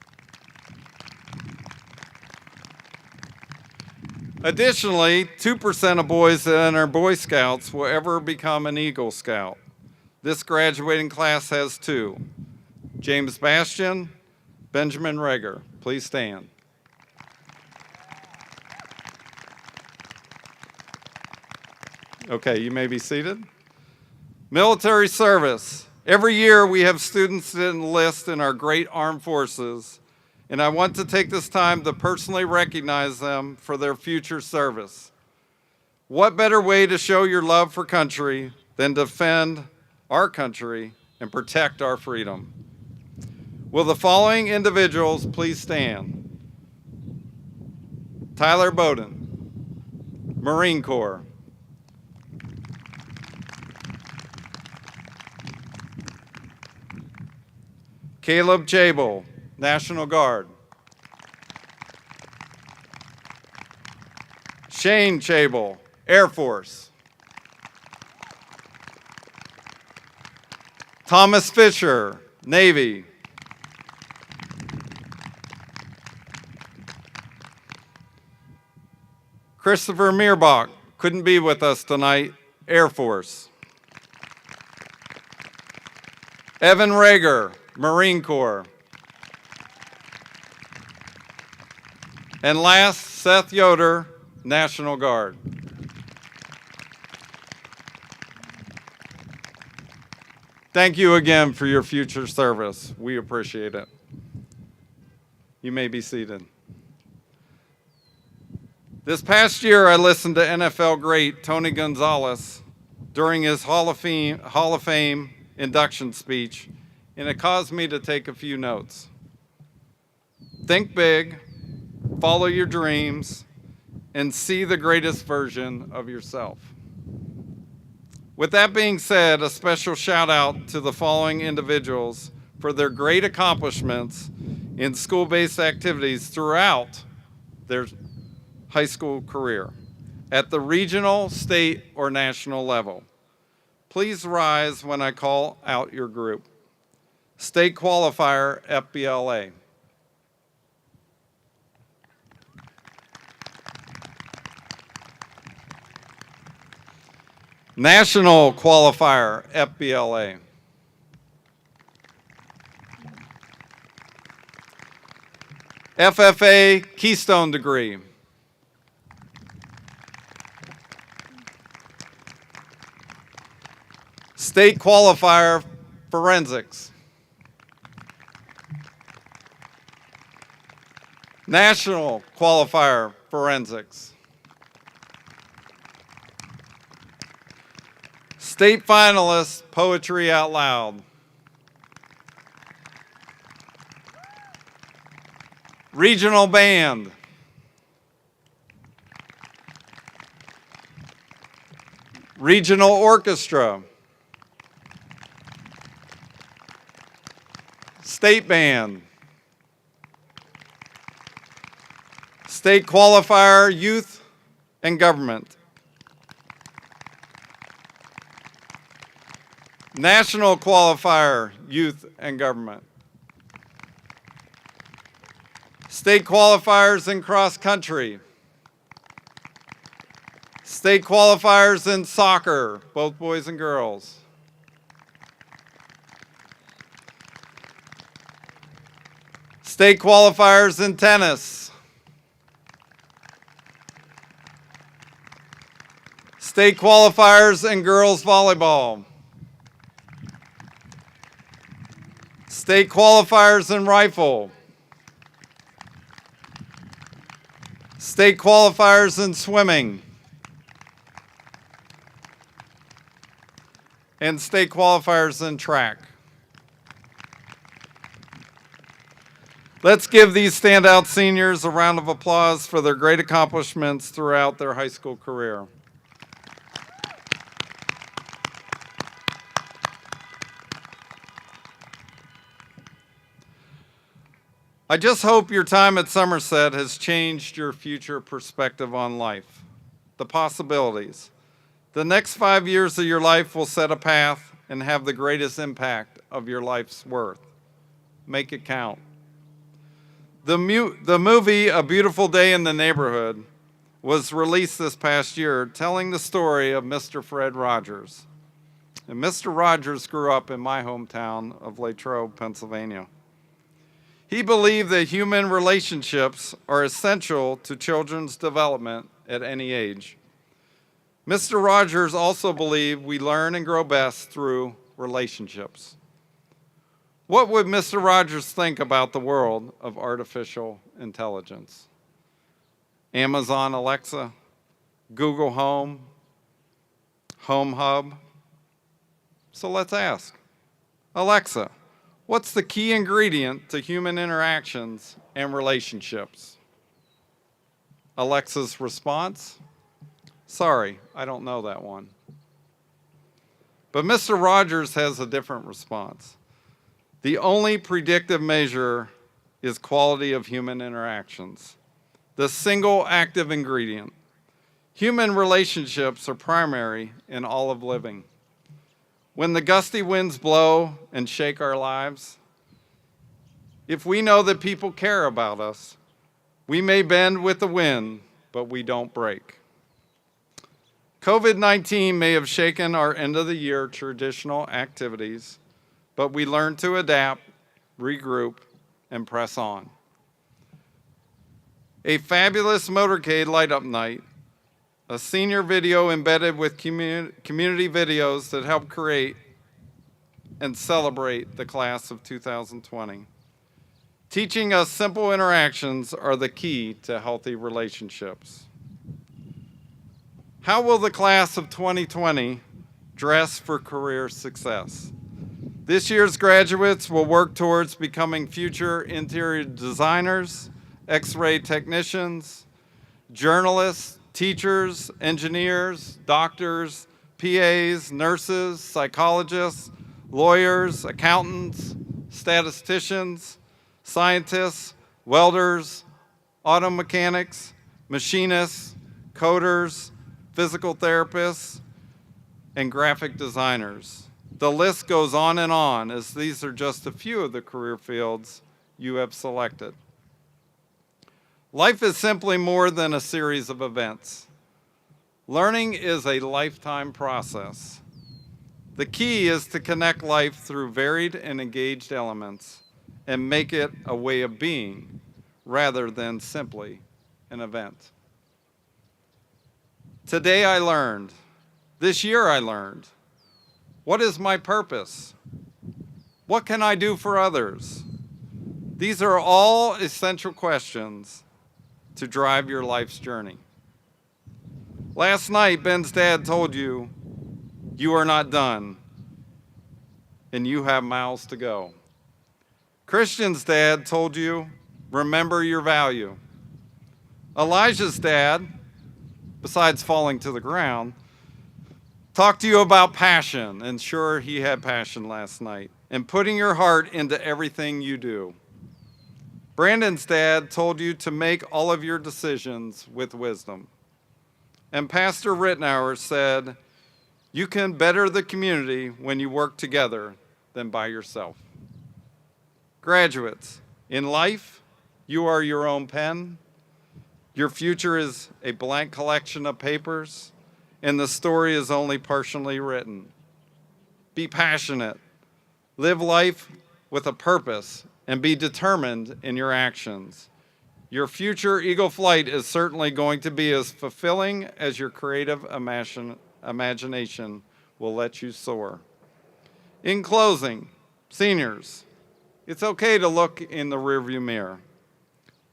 Additionally, 2% of boys that enter Boy Scouts will ever become an Eagle Scout. This graduating class has two. James Bastian, Benjamin Reger, please stand. Okay, you may be seated. Military service. Every year we have students that enlist in our great armed forces, and I want to take this time to personally recognize them for their future service. What better way to show your love for country than defend our country and protect our freedom? Will the following individuals please stand? Tyler Bowden, Marine Corps. Caleb Chable, National Guard. Shane Chable, Air Force. Thomas Fisher, Navy. Christopher Meerbach, couldn't be with us tonight, Air Force. Evan Rager, Marine Corps. And last, Seth Yoder, National Guard. Thank you again for your future service. We appreciate it. You may be seated. This past year, I listened to NFL great Tony Gonzalez during his Hall of Fame induction speech, and it caused me to take a few notes. Think big, follow your dreams, and see the greatest version of yourself. With that being said, a special shout out to the following individuals for their great accomplishments in school-based activities throughout their high school career at the regional, state, or national level. Please rise when I call out your group. State qualifier, FBLA. National qualifier, FBLA. FFA Keystone degree. State qualifier forensics. National qualifier forensics. State finalist poetry out loud. Regional band. Regional orchestra. State band. State qualifier, youth and government. National qualifier, youth and government. State qualifiers in cross country. State qualifiers in soccer, both boys and girls. State qualifiers in tennis. State qualifiers in girls volleyball. State qualifiers in rifle. State qualifiers in swimming. And state qualifiers in track. Let's give these standout seniors a round of applause for their great accomplishments throughout their high school career. I just hope your time at Somerset has changed your future perspective on life, the possibilities. The next 5 years of your life will set a path and have the greatest impact of your life's worth. Make it count. The movie A Beautiful Day in the Neighborhood was released this past year, telling the story of Mr. Fred Rogers. And Mr. Rogers grew up in my hometown of Latrobe, Pennsylvania. He believed that human relationships are essential to children's development at any age. Mr. Rogers also believed we learn and grow best through relationships. What would Mr. Rogers think about the world of artificial intelligence? Amazon Alexa, Google Home, Home Hub. So let's ask, Alexa, what's the key ingredient to human interactions and relationships? Alexa's response? Sorry, I don't know that one. But Mr. Rogers has a different response. The only predictive measure is quality of human interactions, the single active ingredient. Human relationships are primary in all of living. When the gusty winds blow and shake our lives, if we know that people care about us, we may bend with the wind, but we don't break. COVID-19 may have shaken our end of the year traditional activities, but we learned to adapt, regroup, and press on. A fabulous motorcade light-up night, a senior video embedded with community videos that help create and celebrate the class of 2020. Teaching us simple interactions are the key to healthy relationships. How will the class of 2020 dress for career success? This year's graduates will work towards becoming future interior designers, X-ray technicians, journalists, teachers, engineers, doctors, PAs, nurses, psychologists, lawyers, accountants, statisticians, scientists, welders, auto mechanics, machinists, coders, physical therapists, and graphic designers. The list goes on, as these are just a few of the career fields you have selected. Life is simply more than a series of events. Learning is a lifetime process. The key is to connect life through varied and engaged elements and make it a way of being, rather than simply an event. Today I learned, this year I learned, what is my purpose? What can I do for others? These are all essential questions to drive your life's journey. Last night, Ben's dad told you, you are not done, and you have miles to go. Christian's dad told you, remember your value. Elijah's dad, besides falling to the ground, talked to you about passion, and sure, he had passion last night, and putting your heart into everything you do. Brandon's dad told you to make all of your decisions with wisdom. And Pastor Rittenauer said, you can better the community when you work together than by yourself. Graduates, in life, you are your own pen. Your future is a blank collection of papers, and the story is only partially written. Be passionate. Live life with a purpose and be determined in your actions. Your future Eagle flight is certainly going to be as fulfilling as your creative imagination will let you soar. In closing, seniors, it's okay to look in the rearview mirror.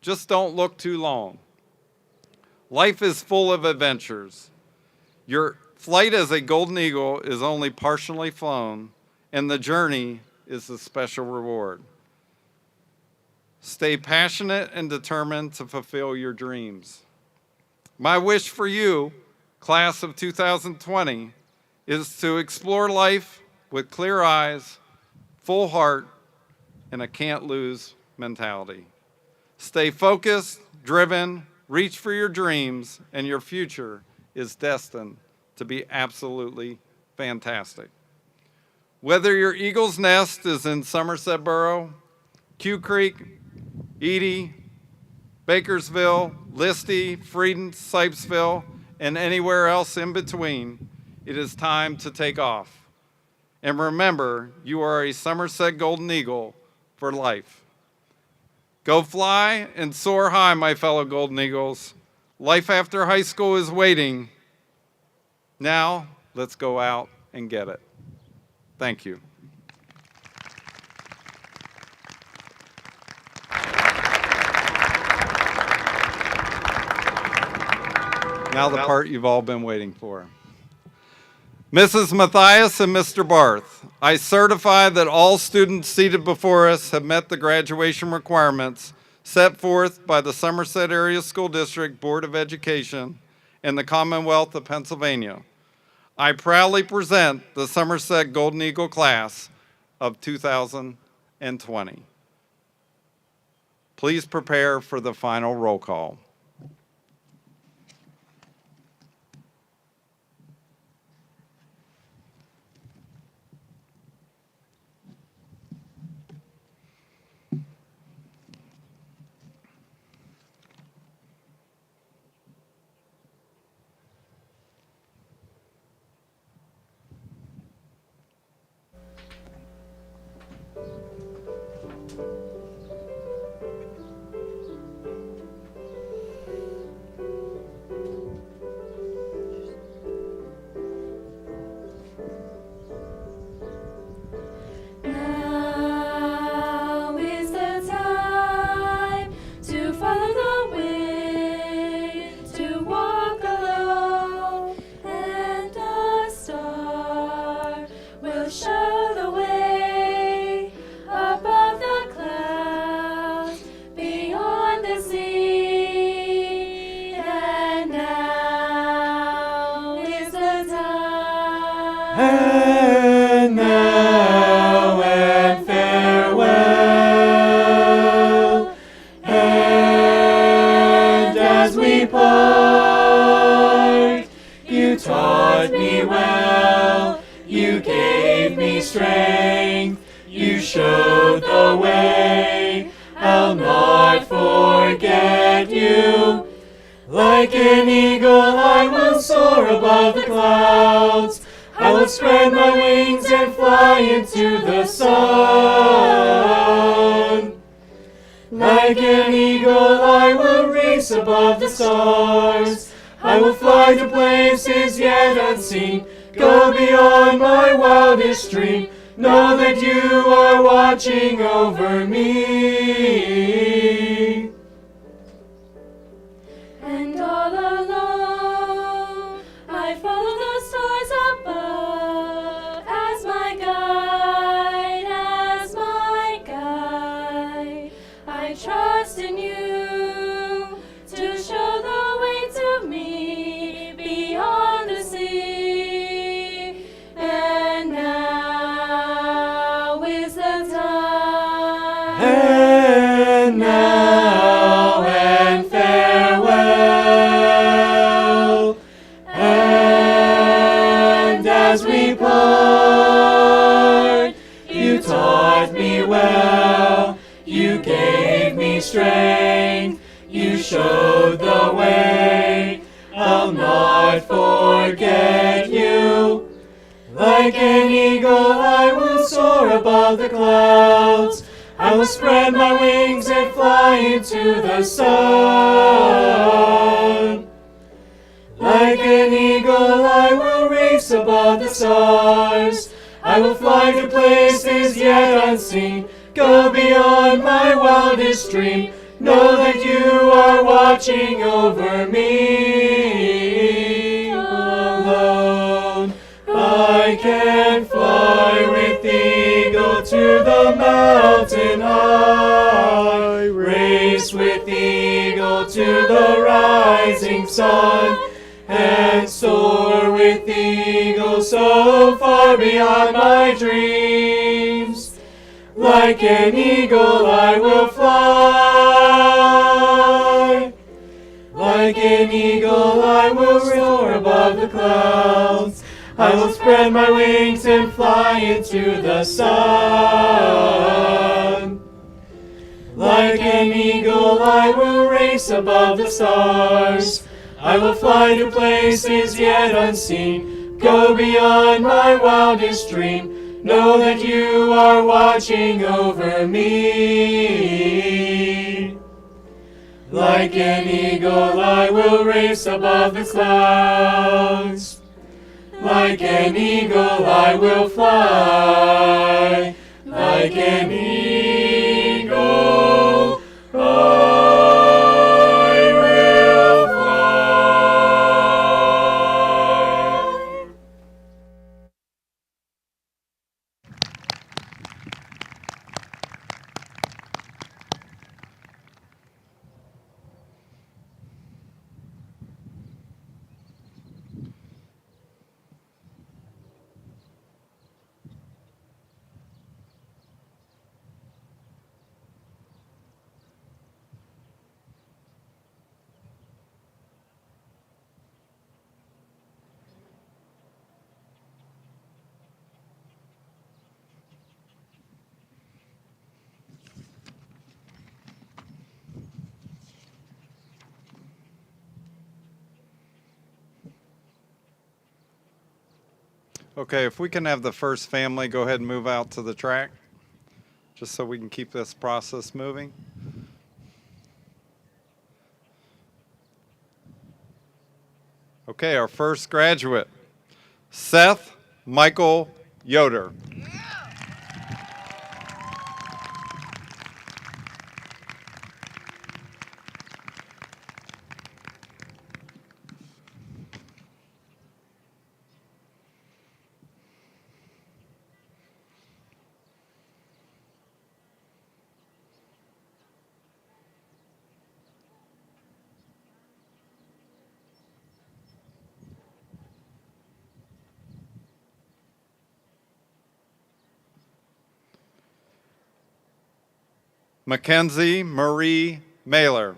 Just don't look too long. Life is full of adventures. Your flight as a Golden Eagle is only partially flown, and the journey is the special reward. Stay passionate and determined to fulfill your dreams. My wish for you, class of 2020, is to explore life with clear eyes, full heart, and a can't-lose mentality. Stay focused, driven, reach for your dreams, and your future is destined to be absolutely fantastic. Whether your Eagle's nest is in Somerset Borough, Q Creek, Edie, Bakersville, Listy, Frieden, Sipesville, and anywhere else in between, it is time to take off. And remember, you are a Somerset Golden Eagle for life. Go fly and soar high, my fellow Golden Eagles. Life after high school is waiting. Now, let's go out and get it. Thank you. Now the part you've all been waiting for. Mrs. Matthias and Mr. Barth, I certify that all students seated before us have met the graduation requirements set forth by the Somerset Area School District Board of Education and the Commonwealth of Pennsylvania. I proudly present the Somerset Golden Eagle class of 2020. Please prepare for the final roll call. Now is the time to follow the wind, to walk alone, and a star will show the way above the clouds, beyond the sea. And now is the time. And now and farewell. And as we part, you taught me well, you gave me strength, you showed the way. I'll not forget you. Like an eagle, I will soar above the clouds. I will spread my wings and fly into the sun. Like an eagle I will race above the stars. I will fly to places yet unseen, go beyond my wildest dream. Know that you are watching over me. And all alone, I follow the stars above as my guide, as my guide. I trust in you to show the way to me beyond the sea. And now is the time. And now and farewell. And as we part, you taught me well. You gave me strength. You showed the way. I'll not forget you. Like an eagle I will soar above the clouds. I will spread my wings and fly into the sun. Like an eagle I will race above the stars. I will fly to places yet unseen, go beyond my wildest dream. Know that you are watching over me. Alone I can fly with the eagle to the mountain high. Race with the eagle to the rising sun. And soar with the eagle so far beyond my dreams. Like an eagle I will fly. Like an eagle I will soar above the clouds. I will spread my wings and fly into the sun. Like an eagle I will race above the stars. I will fly to places yet unseen, go beyond my wildest dream. Know that you are watching over me. Like an eagle I will race above the clouds. Like an eagle I will fly. Like an eagle I will fly. Okay, if we can have the first family go ahead and move out to the track, just so we can keep this process moving. Okay, our first graduate, Seth Michael Yoder. Mackenzie Marie Mailer.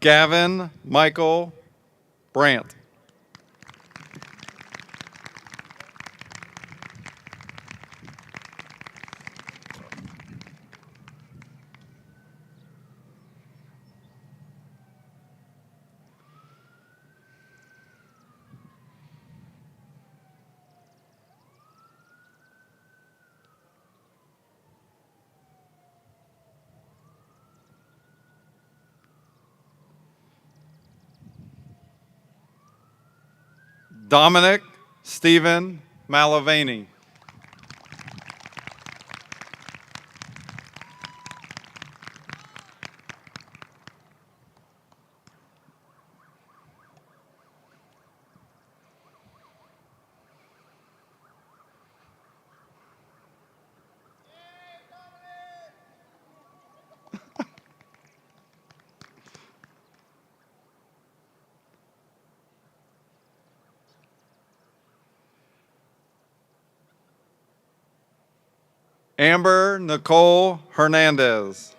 Gavin Michael Brandt. Dominic Stephen Malavani. Amber Nicole Hernandez.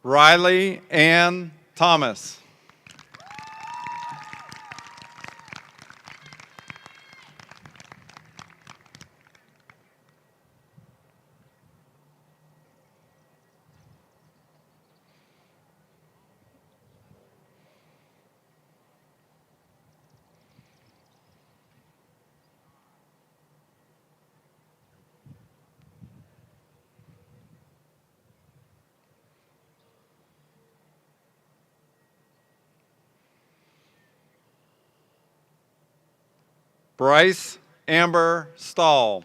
Riley Ann Thomas. Bryce Amber Stahl.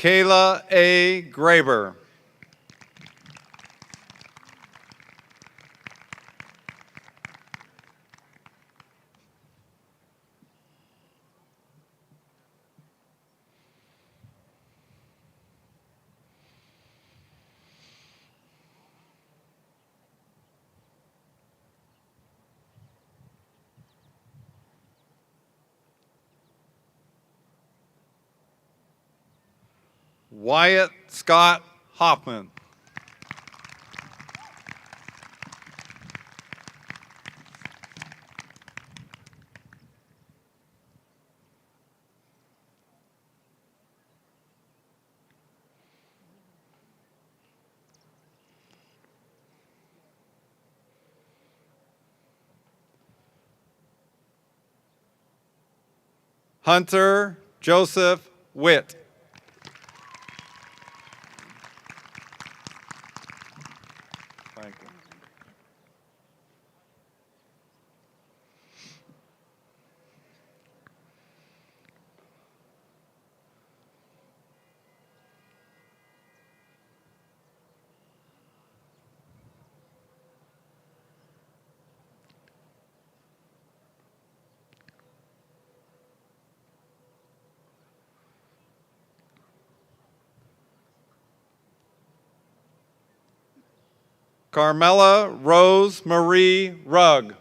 Kayla A. Graber. Wyatt Scott Hoffman. Hunter Joseph Witt. Thank you. Carmela Rose Marie Rugg.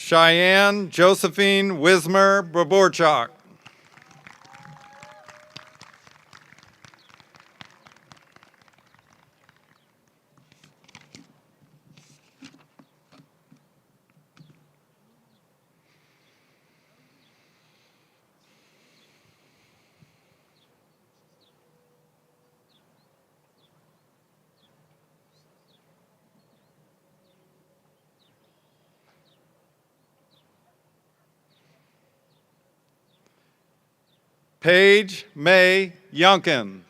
Cheyenne Josephine Wismer Braborchak. Paige May Yunkin.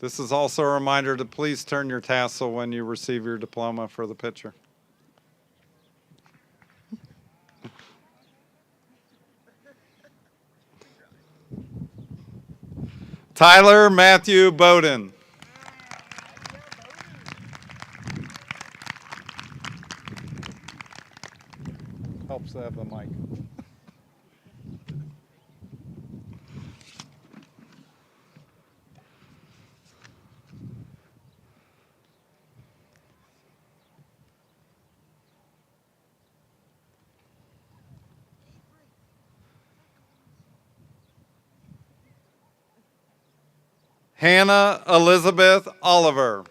This is also a reminder to please turn your tassel when you receive your diploma for the picture. Tyler Matthew Bowden. Helps to have the mic. Hannah Elizabeth Oliver.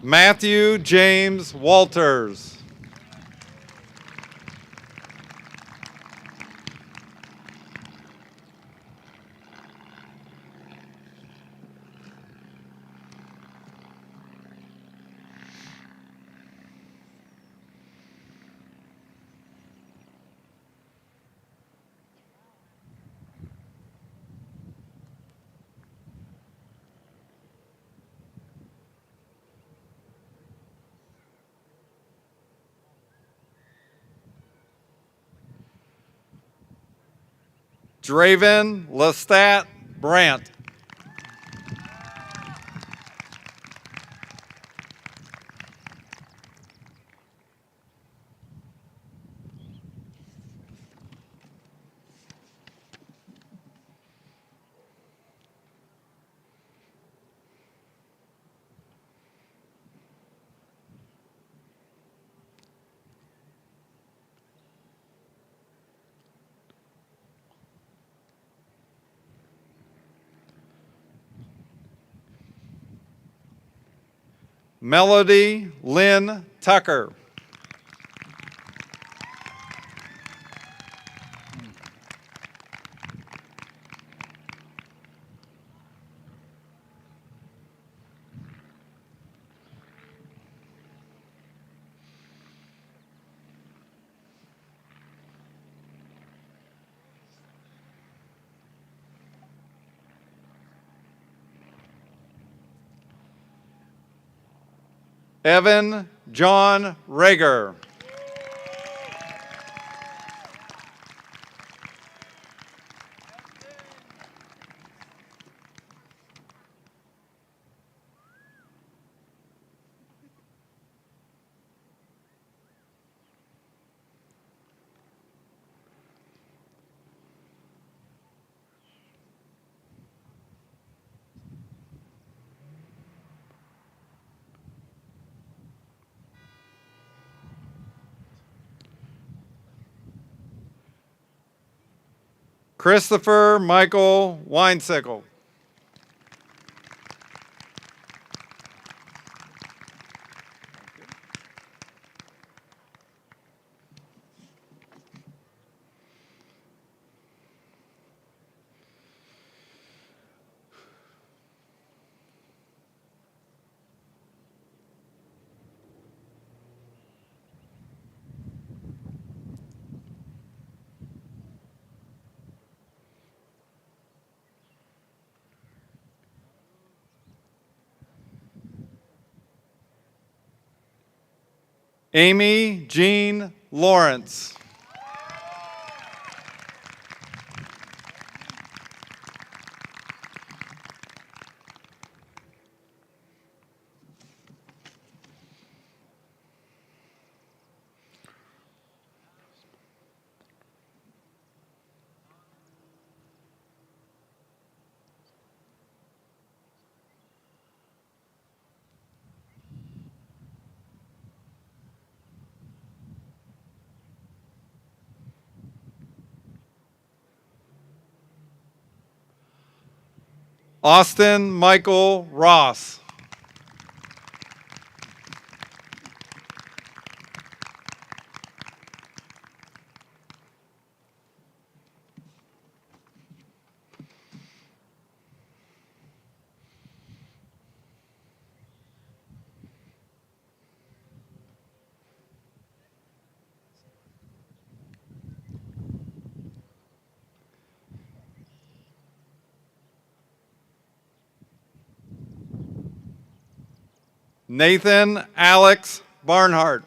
Matthew James Walters. Draven Lestat Brandt. Melody Lynn Tucker. Evan John Rager. Christopher Michael Weinsickle. Amy Jean Lawrence. Austin Michael Ross. Nathan Alex Barnhart.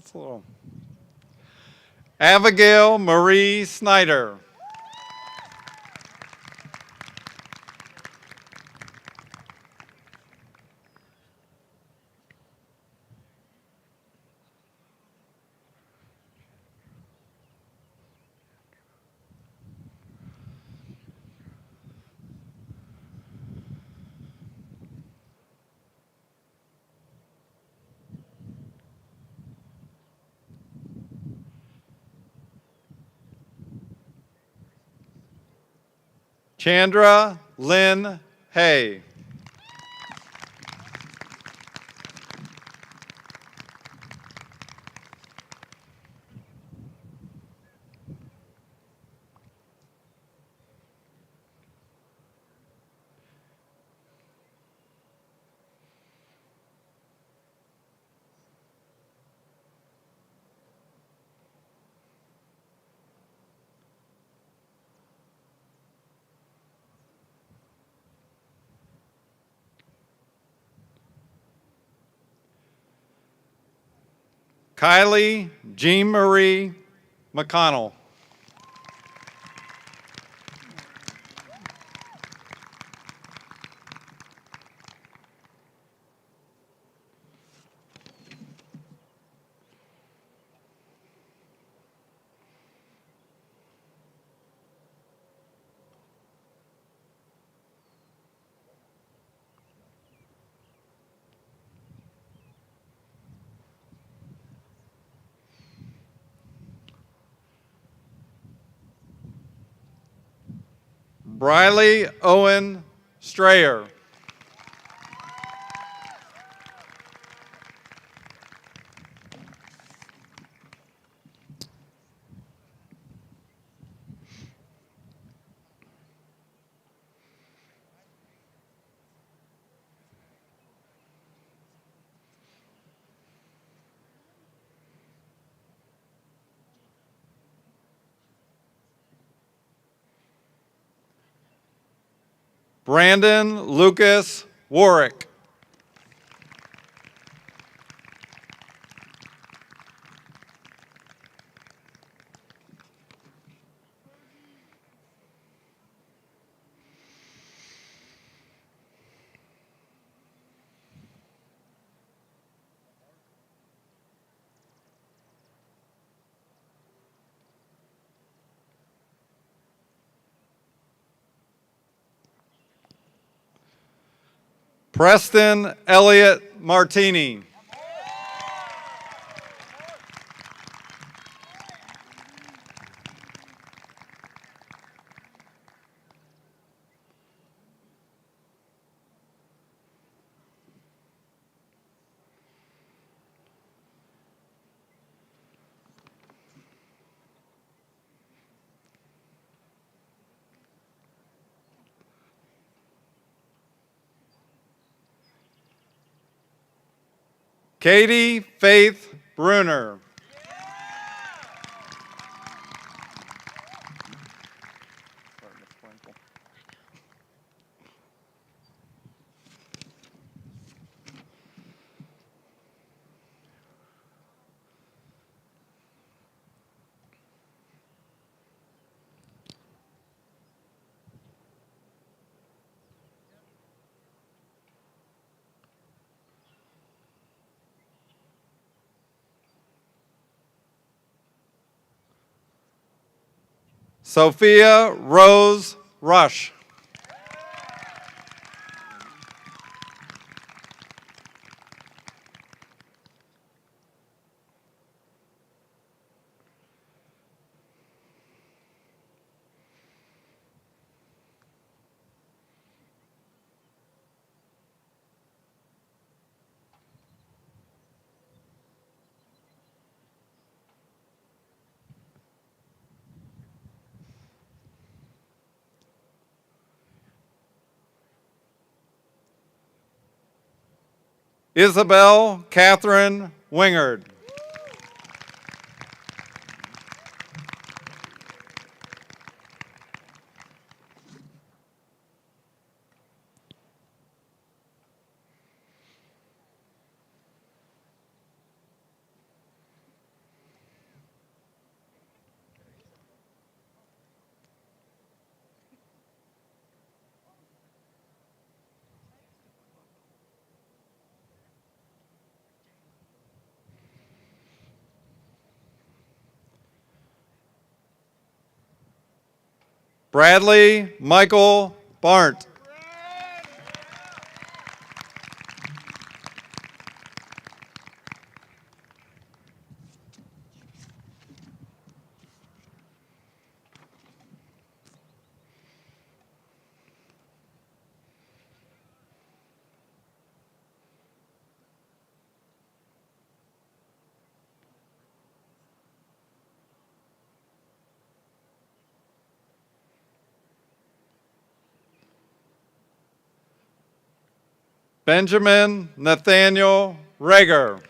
That's a little. Abigail Marie Snyder. Chandra Lynn Hay. Kylie Jean Marie McConnell. Briley Owen Strayer. Brandon Lucas Warwick. Preston Elliott Martini. Katie Faith Bruner. Sophia Rose Rush. Isabel Catherine Wingard. Bradley Michael Barnt. Benjamin Nathaniel Rager.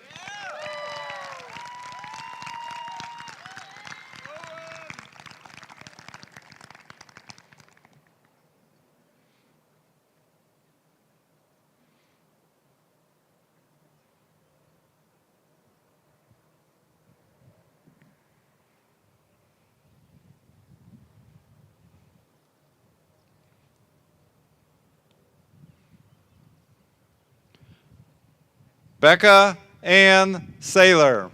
Becca Ann Saylor.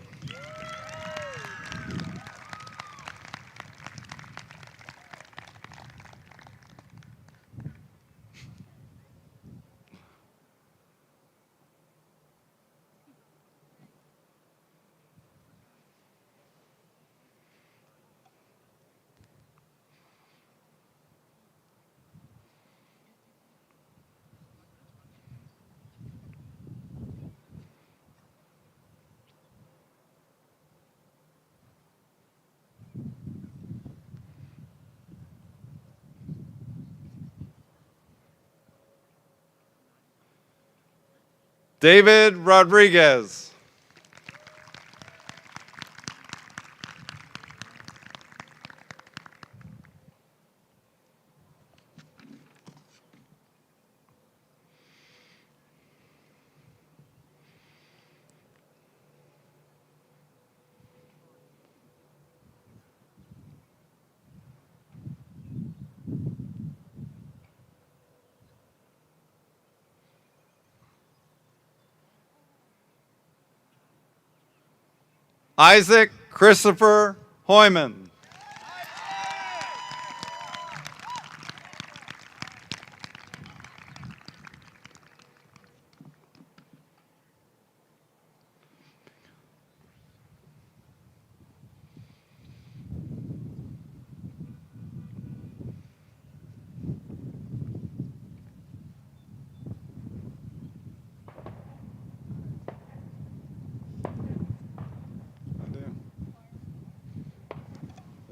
David Rodriguez. Isaac Christopher Hoyman.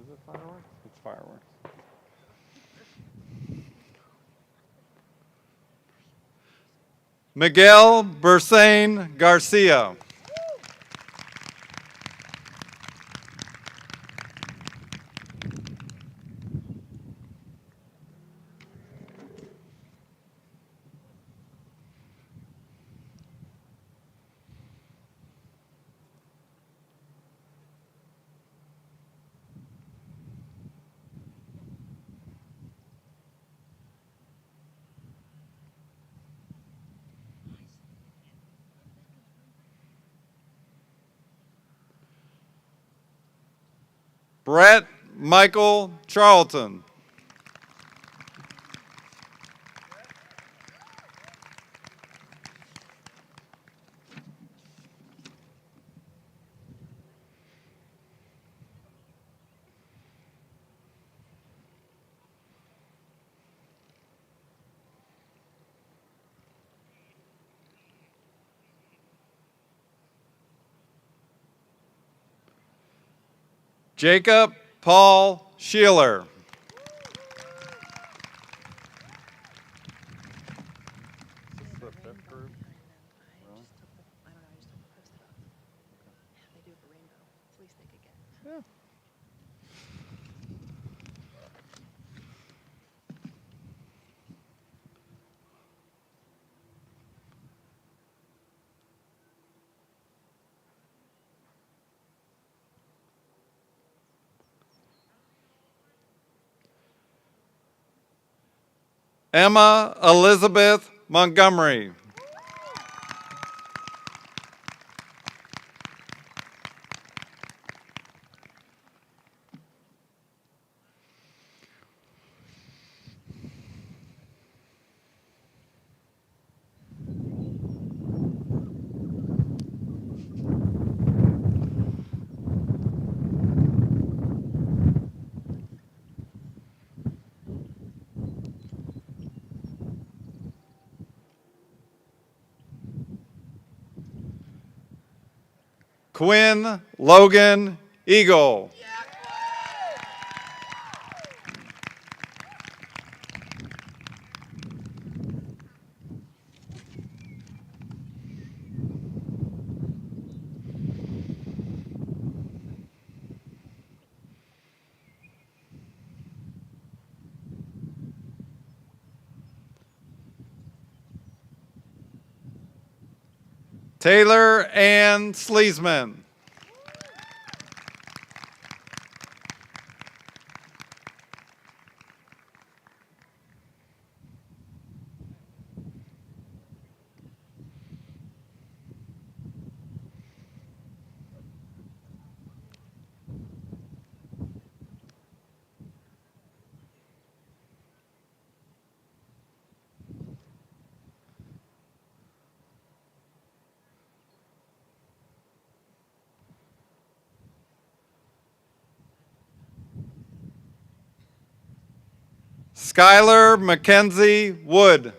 Is it fireworks? It's fireworks. Miguel Bursain Garcia. Brett Michael Charlton. Jacob Paul Sheeler. Emma Elizabeth Montgomery. Quinn Logan Eagle. Taylor Ann Sleesman. Skylar Mackenzie Wood.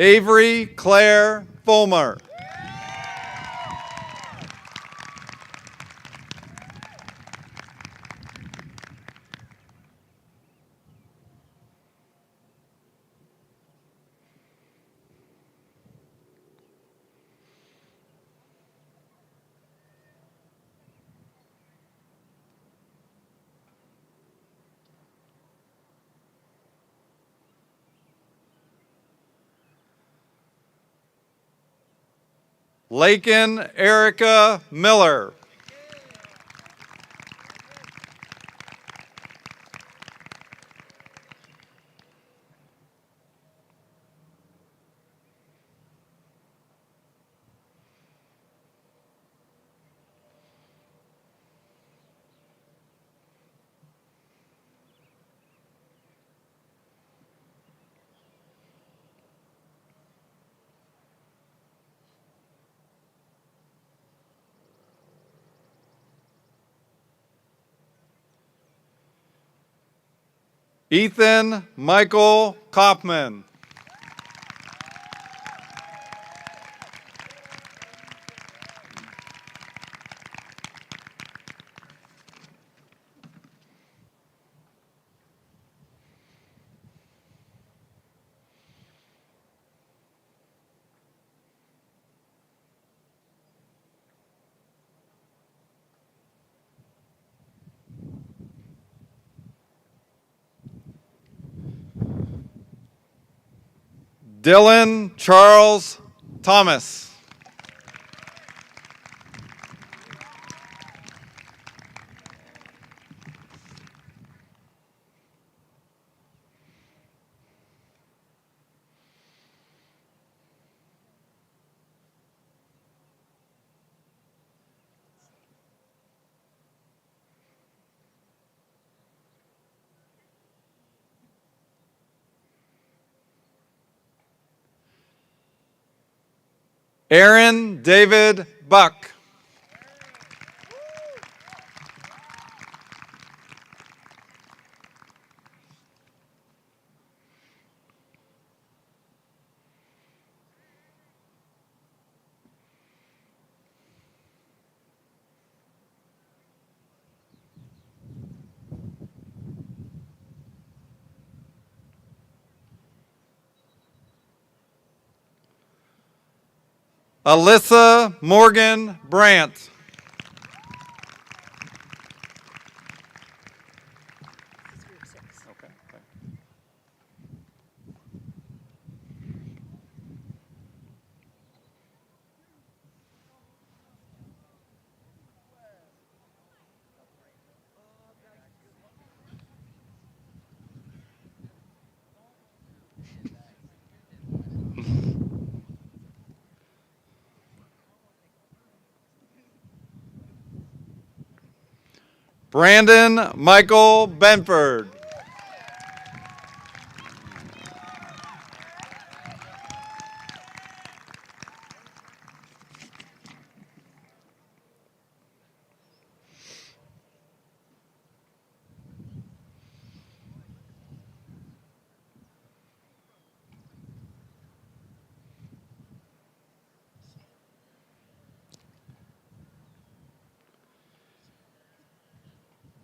Avery Claire Fulmer. Lakin Erica Miller. Ethan Michael Kaufman. Dylan Charles Thomas. Aaron David Buck. Alyssa Morgan Brandt. Brandon Michael Benford.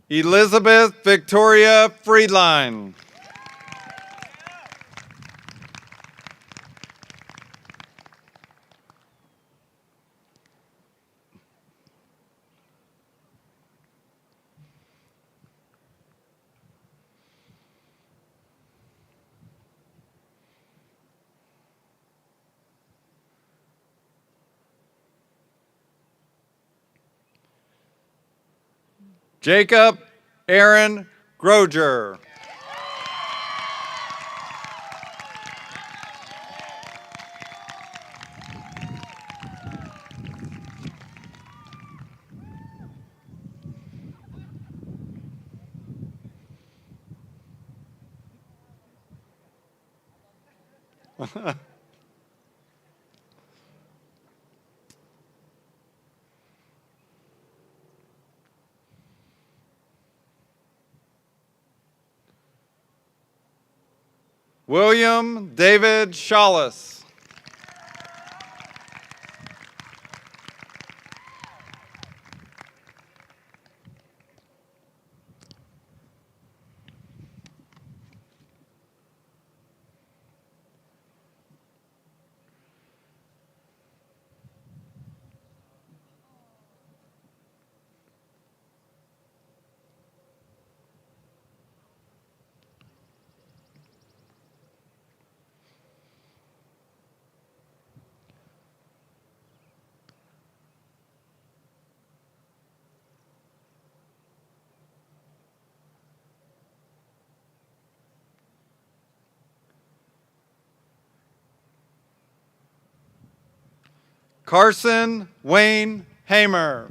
Elizabeth Victoria Friedline. Jacob Aaron Groger. William David Shawless. Carson Wayne Hamer.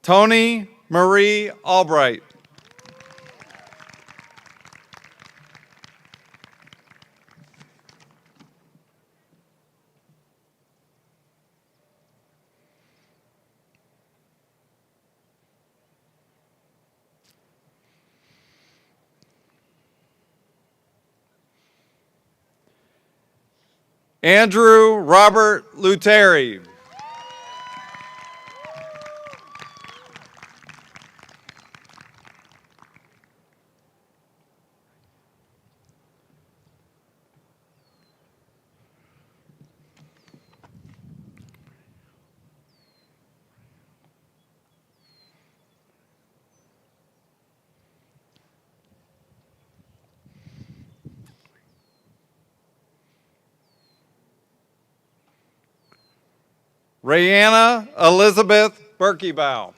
Tony Marie Albright. Andrew Robert Luteri. Rayanna Elizabeth Berkeybow.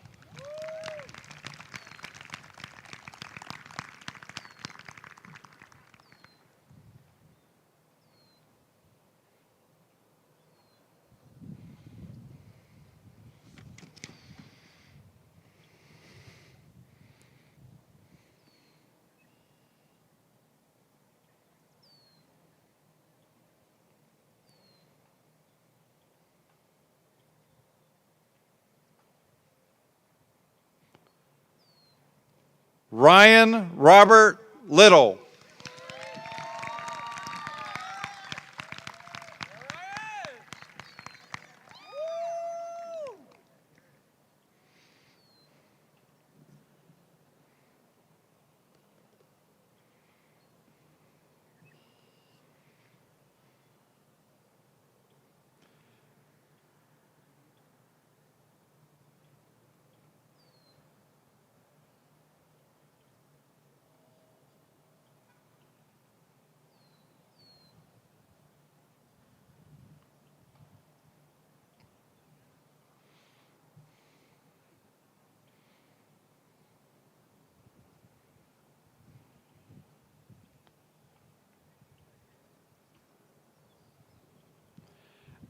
Ryan Robert Little.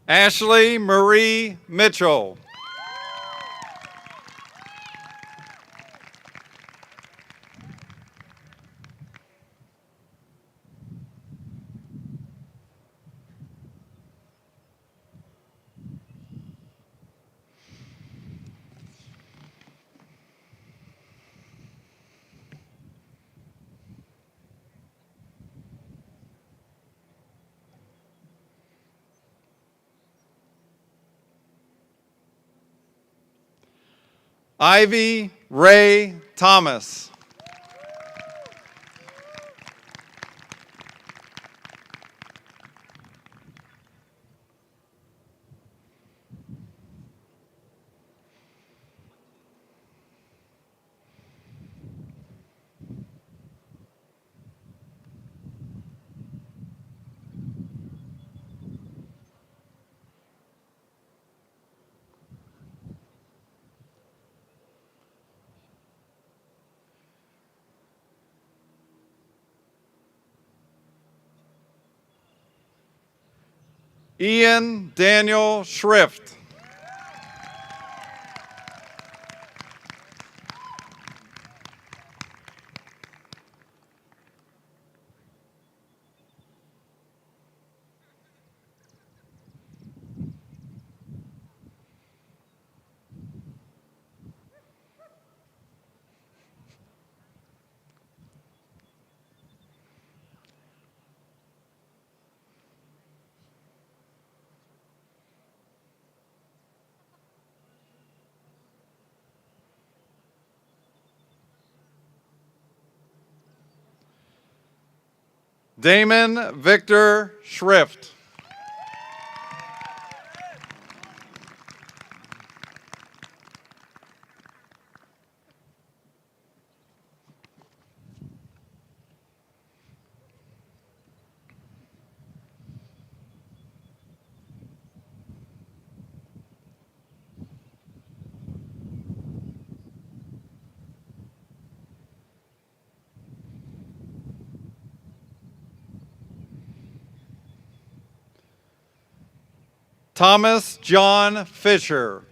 Ashley Marie Mitchell. Ivy Ray Thomas. Ian Daniel Schrift. Damon Victor Schrift. Thomas John Fisher.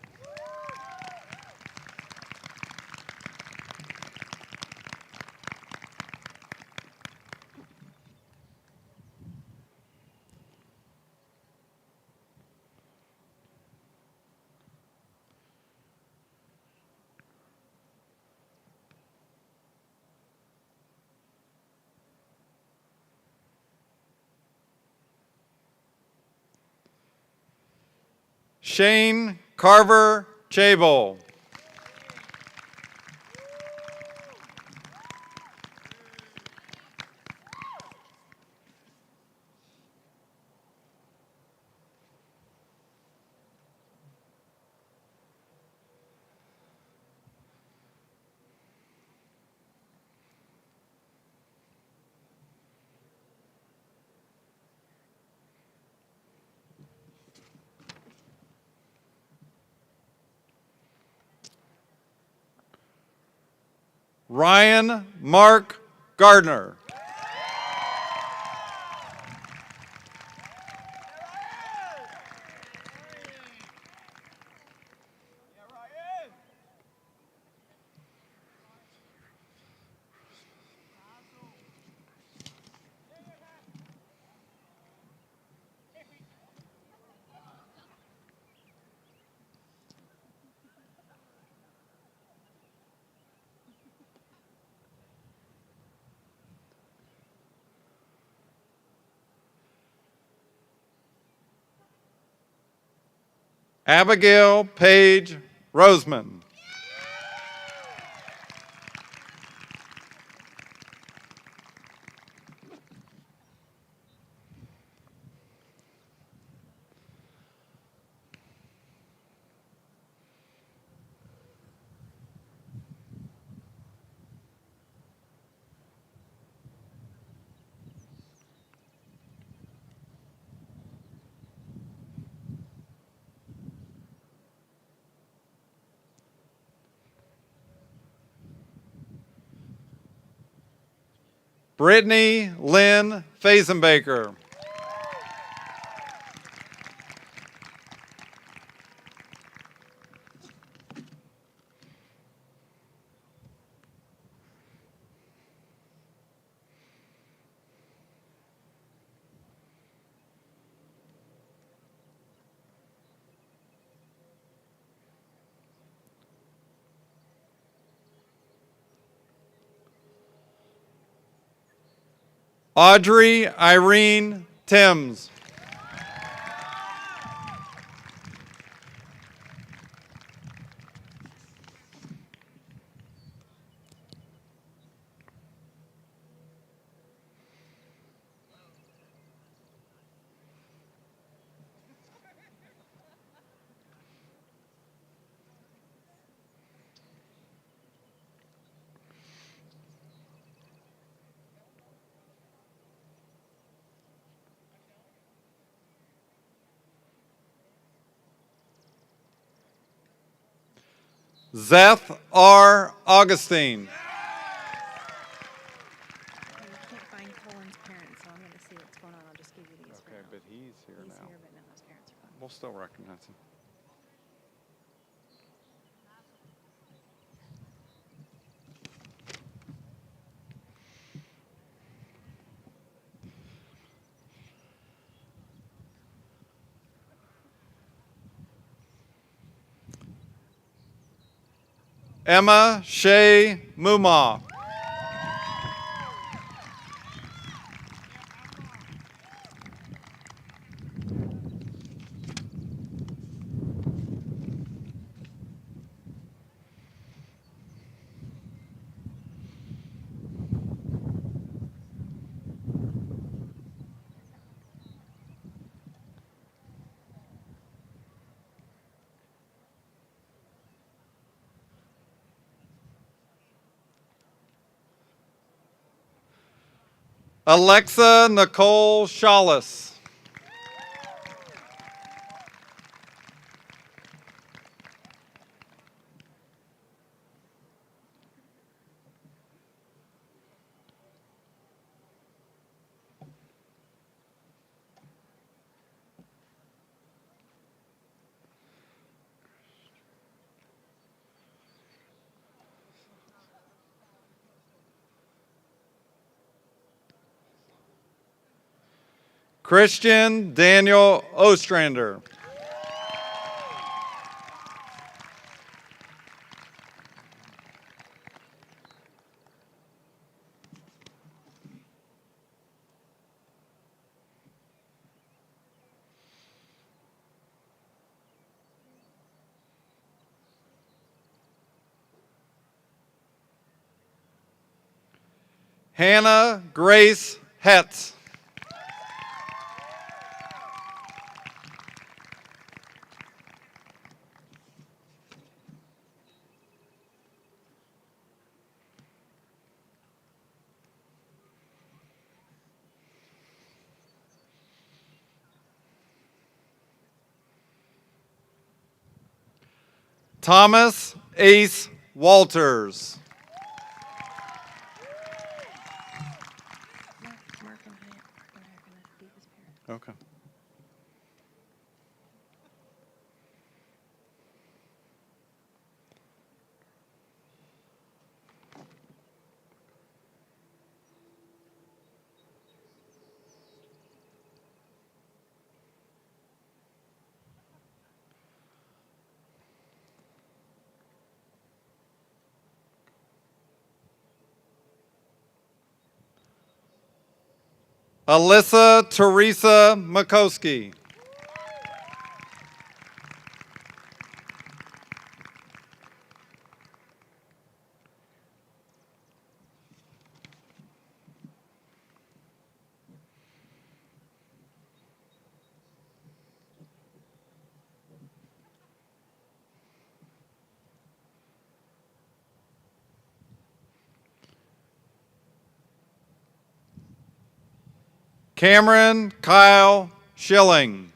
Shane Carver Chable. Ryan Mark Gardner. Abigail Page Roseman. Brittany Lynn Fazenbaker. Audrey Irene Timms. Zeth R. Augustine. I can't find Colin's parents, so I'm going to see what's going on. I'll just give you these. Okay, but he's here He's now. here, but now his parents are gone. We'll still recognize him. Emma Shea Muma. Alexa Nicole Shawless. Christian Daniel Ostrander. Hannah Grace Hetz. Thomas Ace Walters. Okay. Alyssa Teresa Makowski. Cameron Kyle Schilling.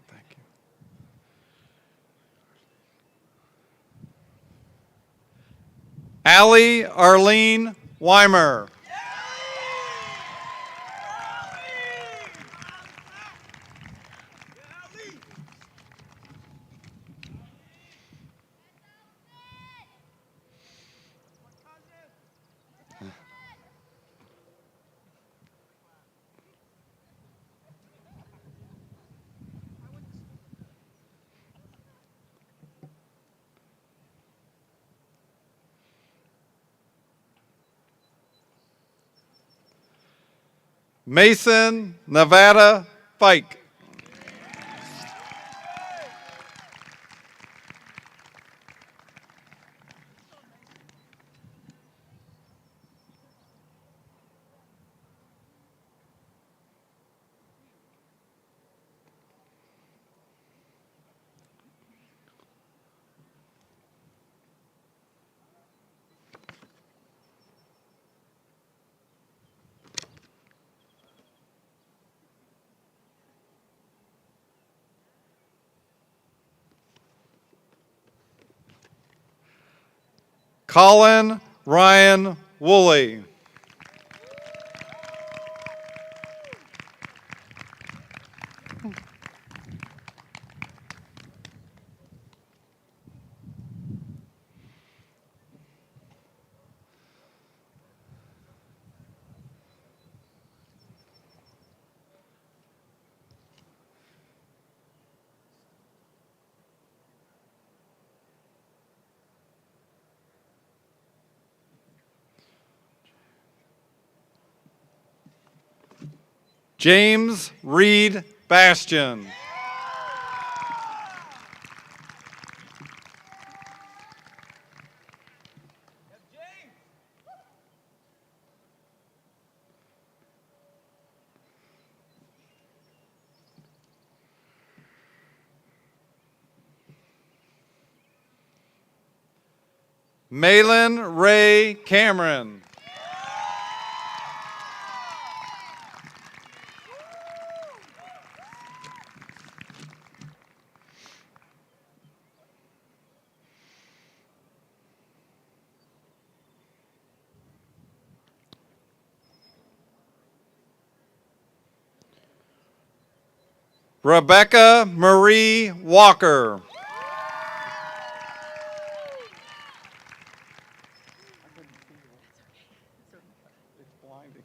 Thank you. Allie Arlene Weimer. Mason Nevada Fike. Colin Ryan Woolley. James Reed Bastion. Malin Ray Cameron. Rebecca Marie Walker. blinding.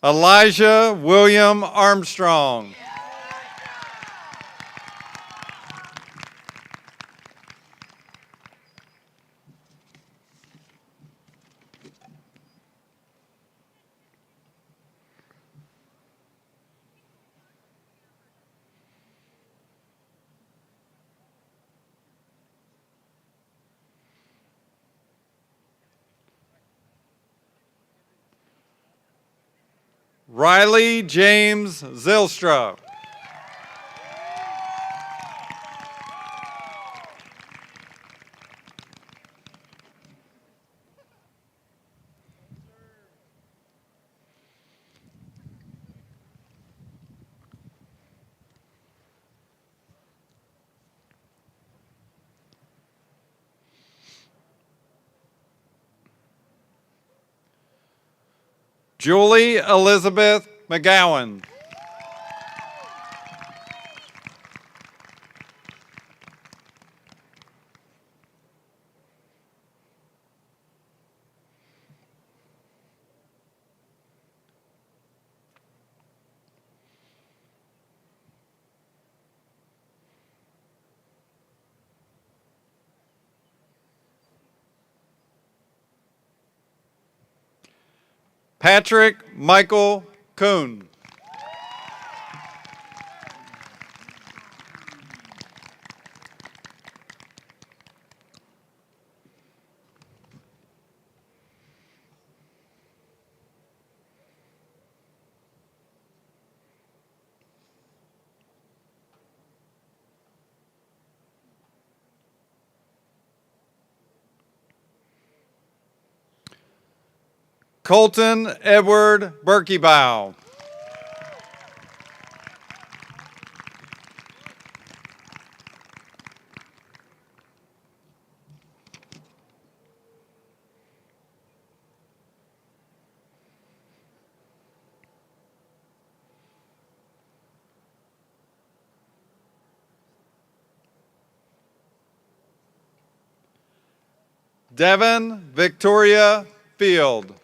Elijah William Armstrong. Riley James Zilstra. Julie Elizabeth McGowan. Patrick Michael Kuhn. Colton Edward Berkeybow. Devon Victoria Field.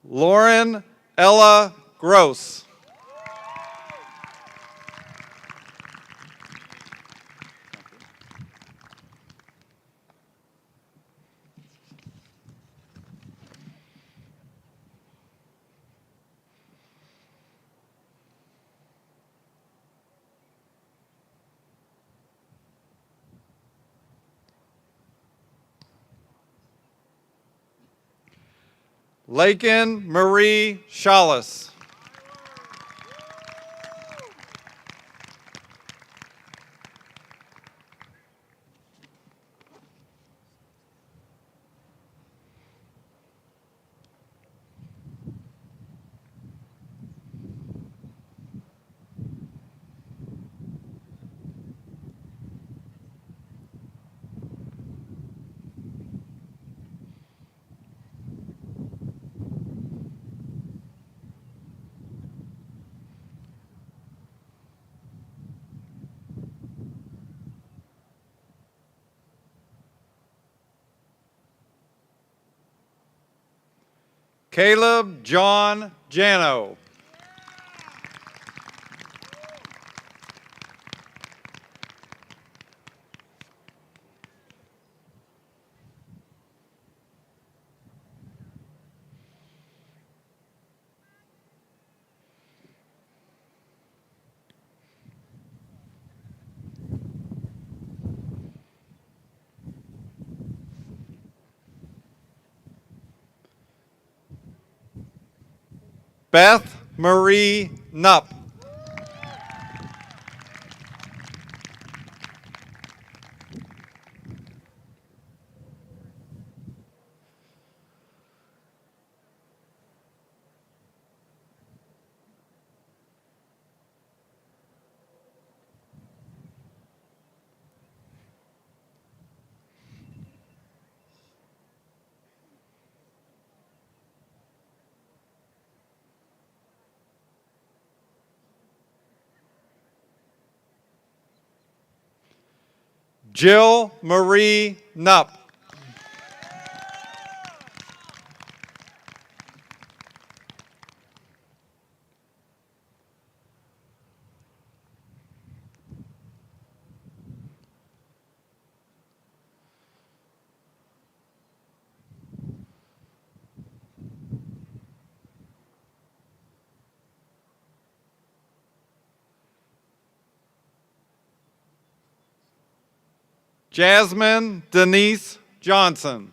Lauren Ella Gross. Lakin Marie Chalice. Caleb John Jano. Beth Marie Nupp. Jill Marie Nupp. Jasmine Denise Johnson.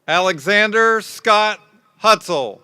Alexander Scott Hutzel.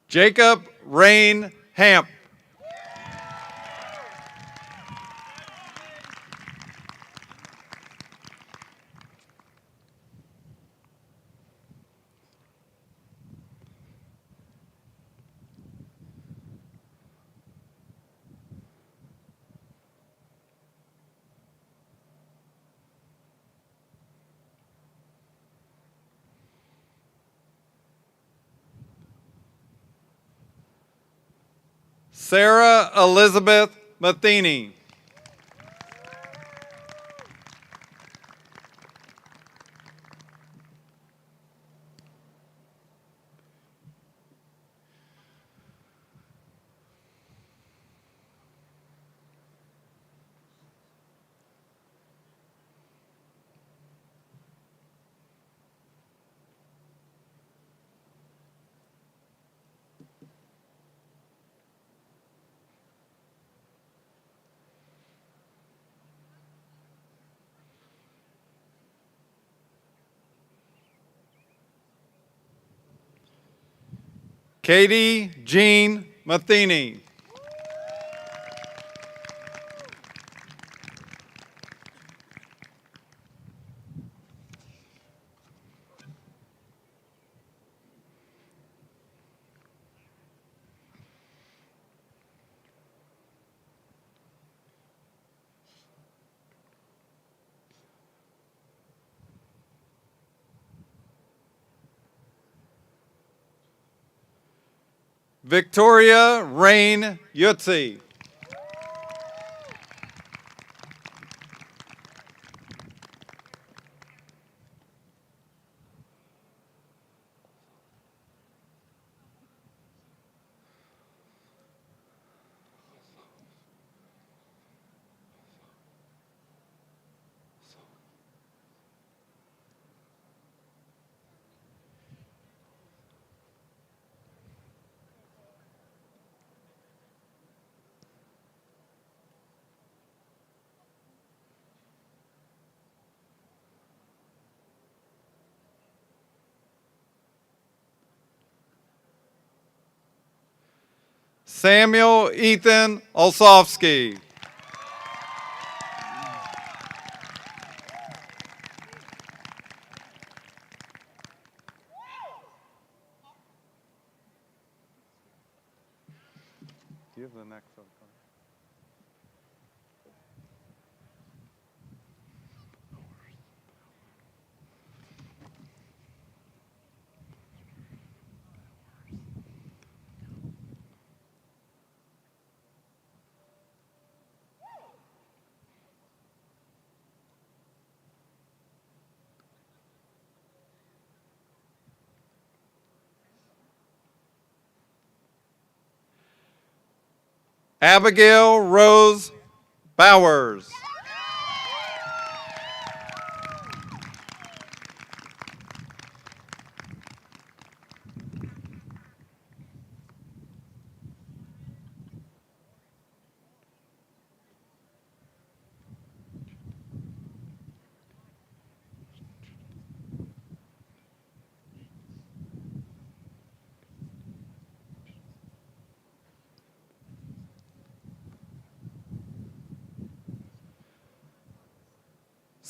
Jacob Rain Hamp. Sarah Elizabeth Matheny. Katie Jean Matheny. Victoria Rain Yutzi. Samuel Ethan Olsofsky. Do you have the next one? Abigail Rose Bowers.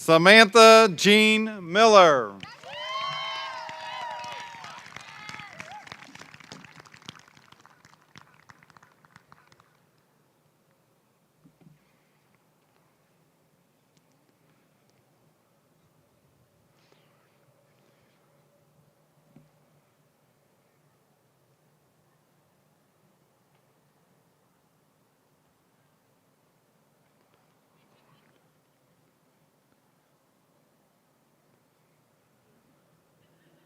Samantha Jean Miller.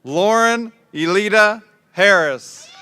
Lauren Elita Harris.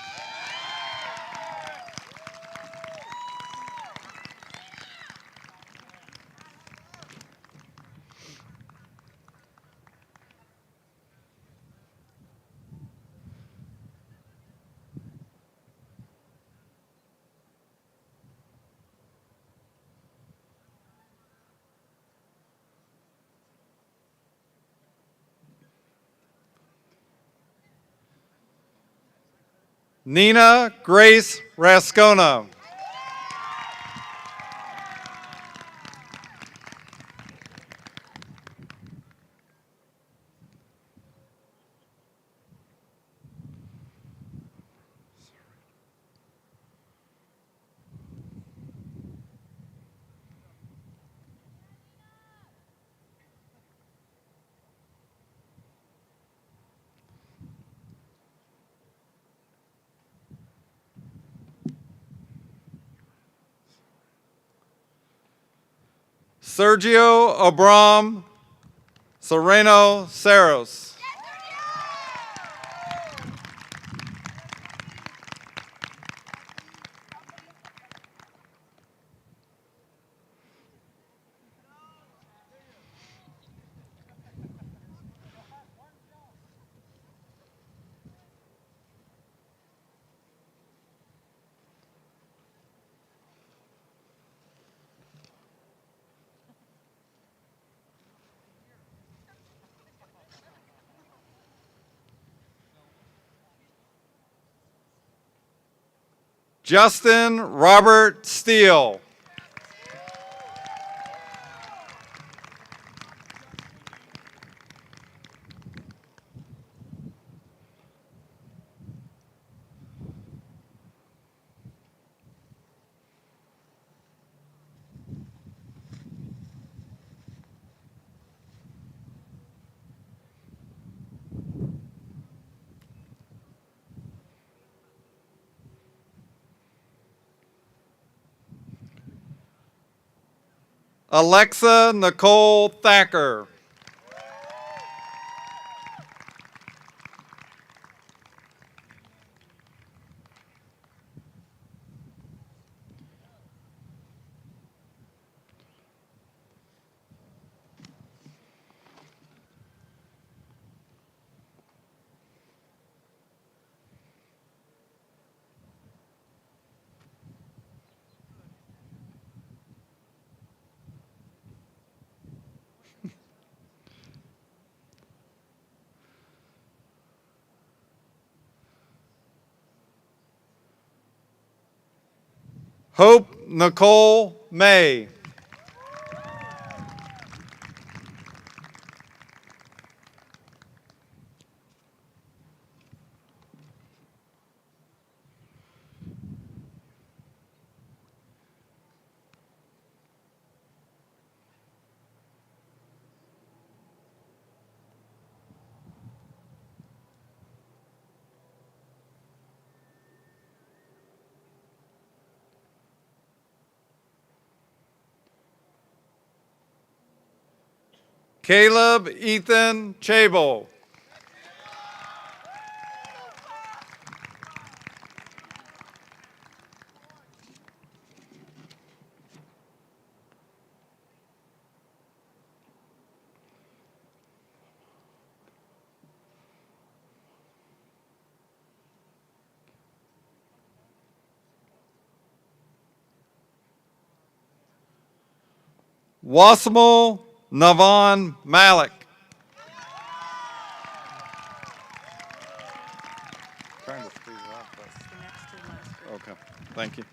Nina Grace Rascona. Sergio Abram Sereno Saros. Justin Robert Steele. Alexa Nicole Thacker. Hope Nicole May. Caleb Ethan Chable. Wasimul Navon Malik. Trying to speed it up, but okay, thank you.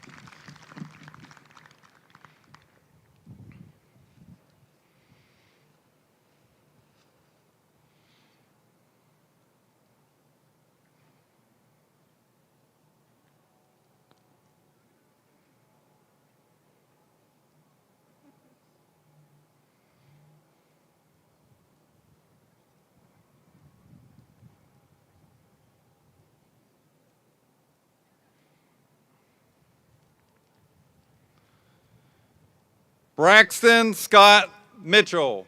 Braxton Scott Mitchell.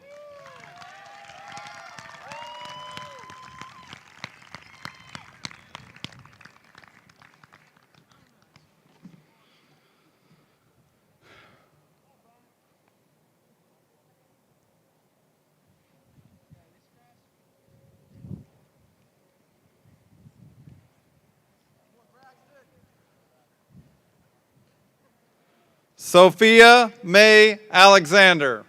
Sophia May Alexander.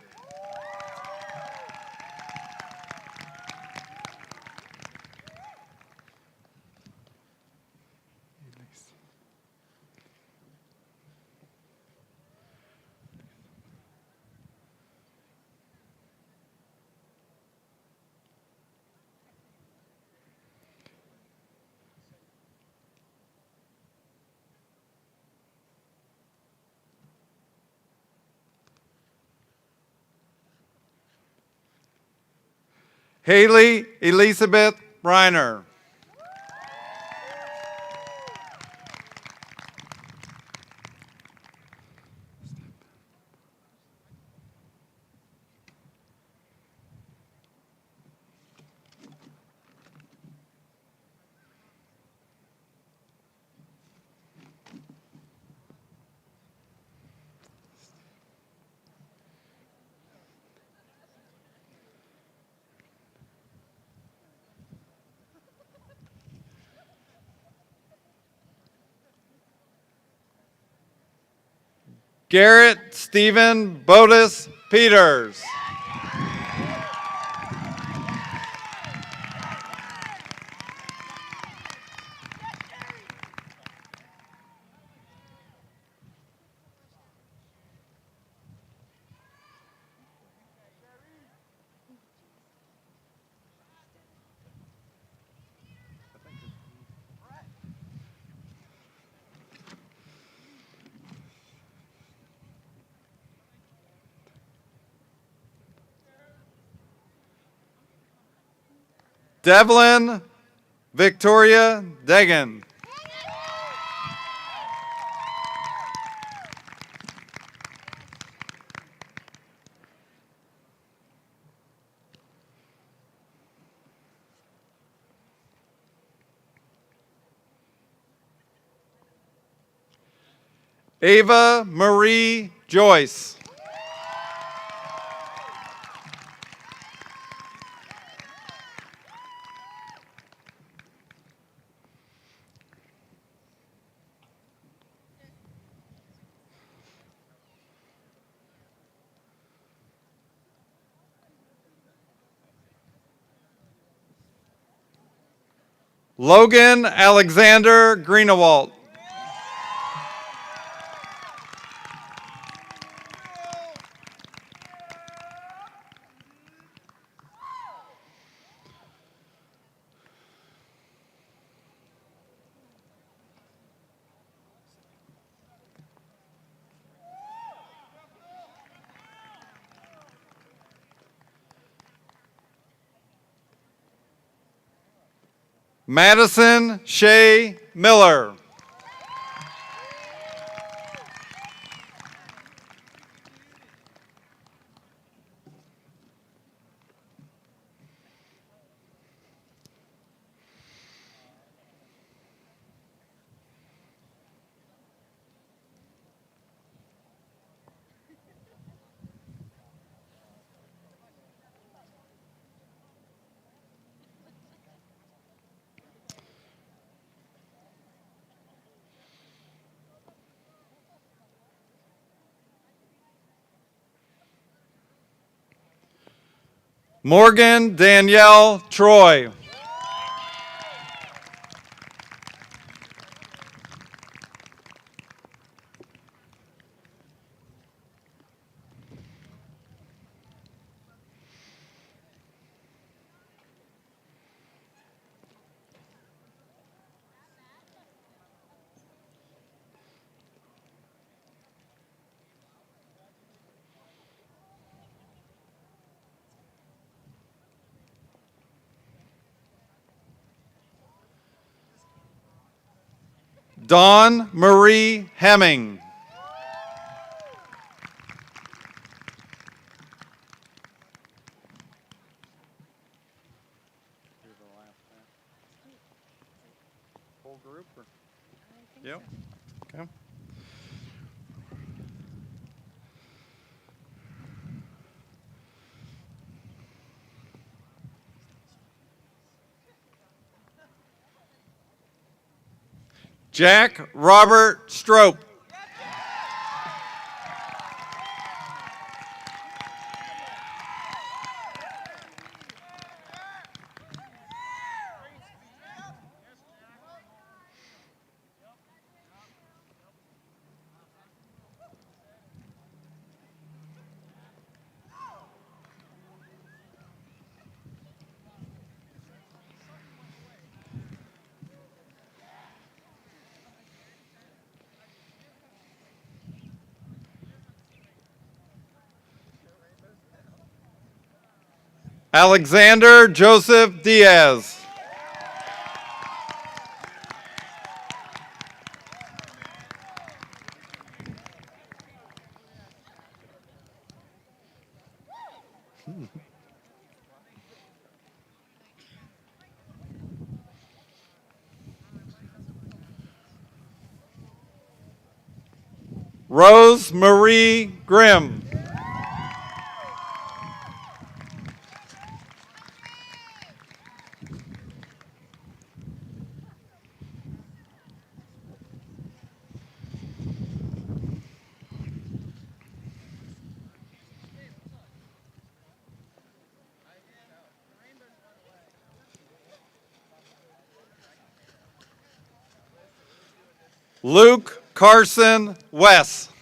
Haley Elizabeth Reiner. Garrett Stephen Bodis Peters. Devlin Victoria Degan. Ava Marie Joyce. Logan Alexander Greenewalt. Madison Shea Miller. Morgan Danielle Troy. Dawn Marie Hemming. Whole group? Or? Yep. Okay. Jack Robert Strope. Alexander Joseph Diaz. Rose Marie Grimm. Luke Carson West.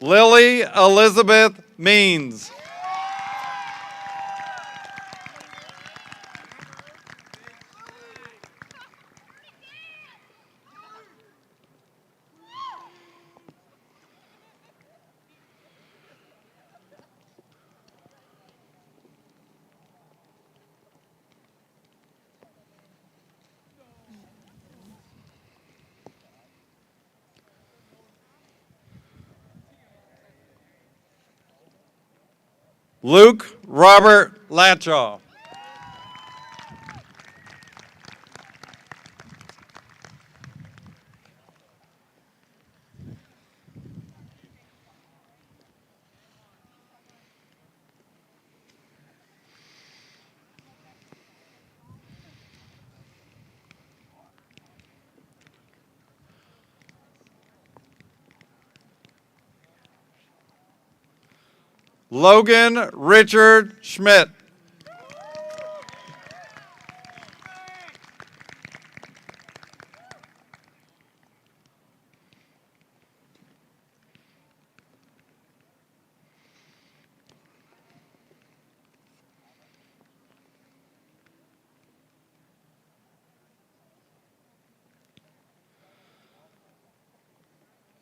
Lily Elizabeth Means. Luke Robert Latchaw. Logan Richard Schmidt.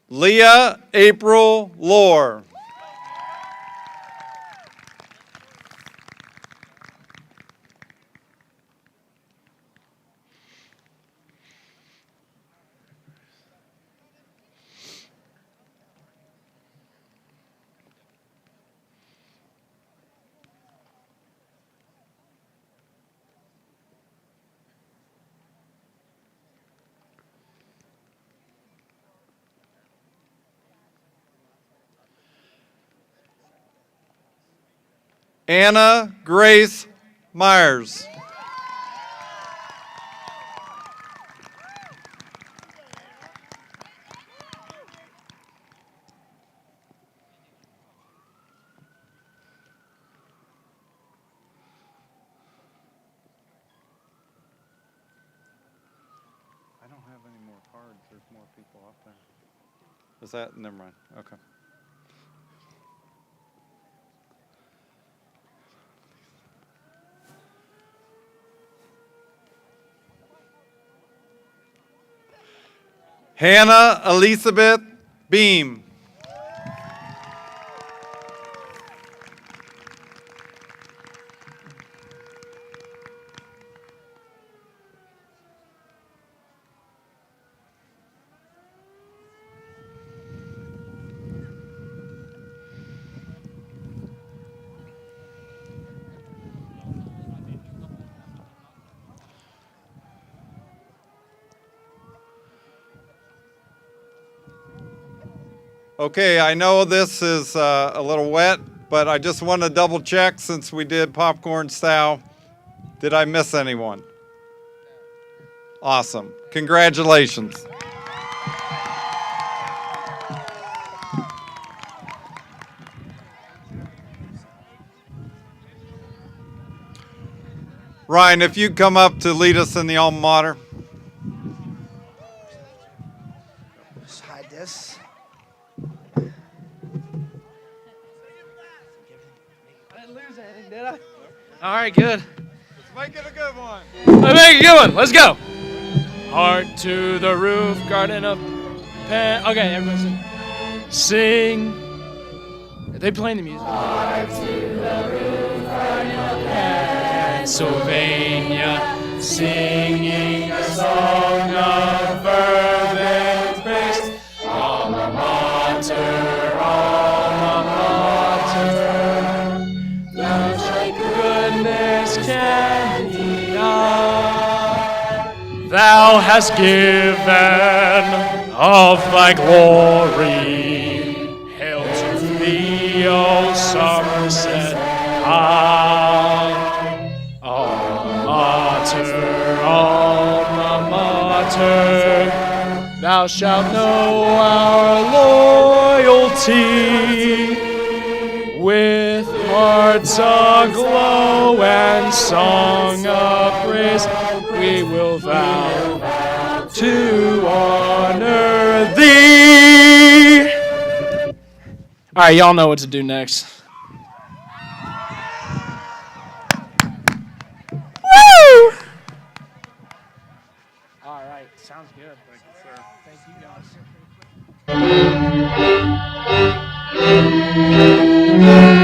Leah April Lohr. Anna Grace Myers. I don't have any more cards. There's more people up there. Is that? Never mind. Okay. Hannah Elizabeth Beam. Okay, I know this is a little wet, but I just want to double check since we did popcorn style. Did I miss anyone? Awesome. Congratulations. Ryan, if you'd come up to lead us in the alma mater. Just hide this. I didn't lose anything, did I? All right, good. Let's make it a good one. Let's make it a good one. Let's go. Heart to the roof, garden of Pan. Okay, everybody sing. Sing. Are they playing the music? Heart to the roof, garden of Pennsylvania, singing a song of fervent praise. Alma mater, alma mater, love thy goodness can deny. Thou hast given of thy glory. Hail to thee, O Somerset High. Alma mater, thou shalt know our loyalty. With hearts aglow and song of praise, we will vow to honor thee. All right, y'all know what to do next. Woo! All right, sounds good. Thank you, sir. Thank you, guys.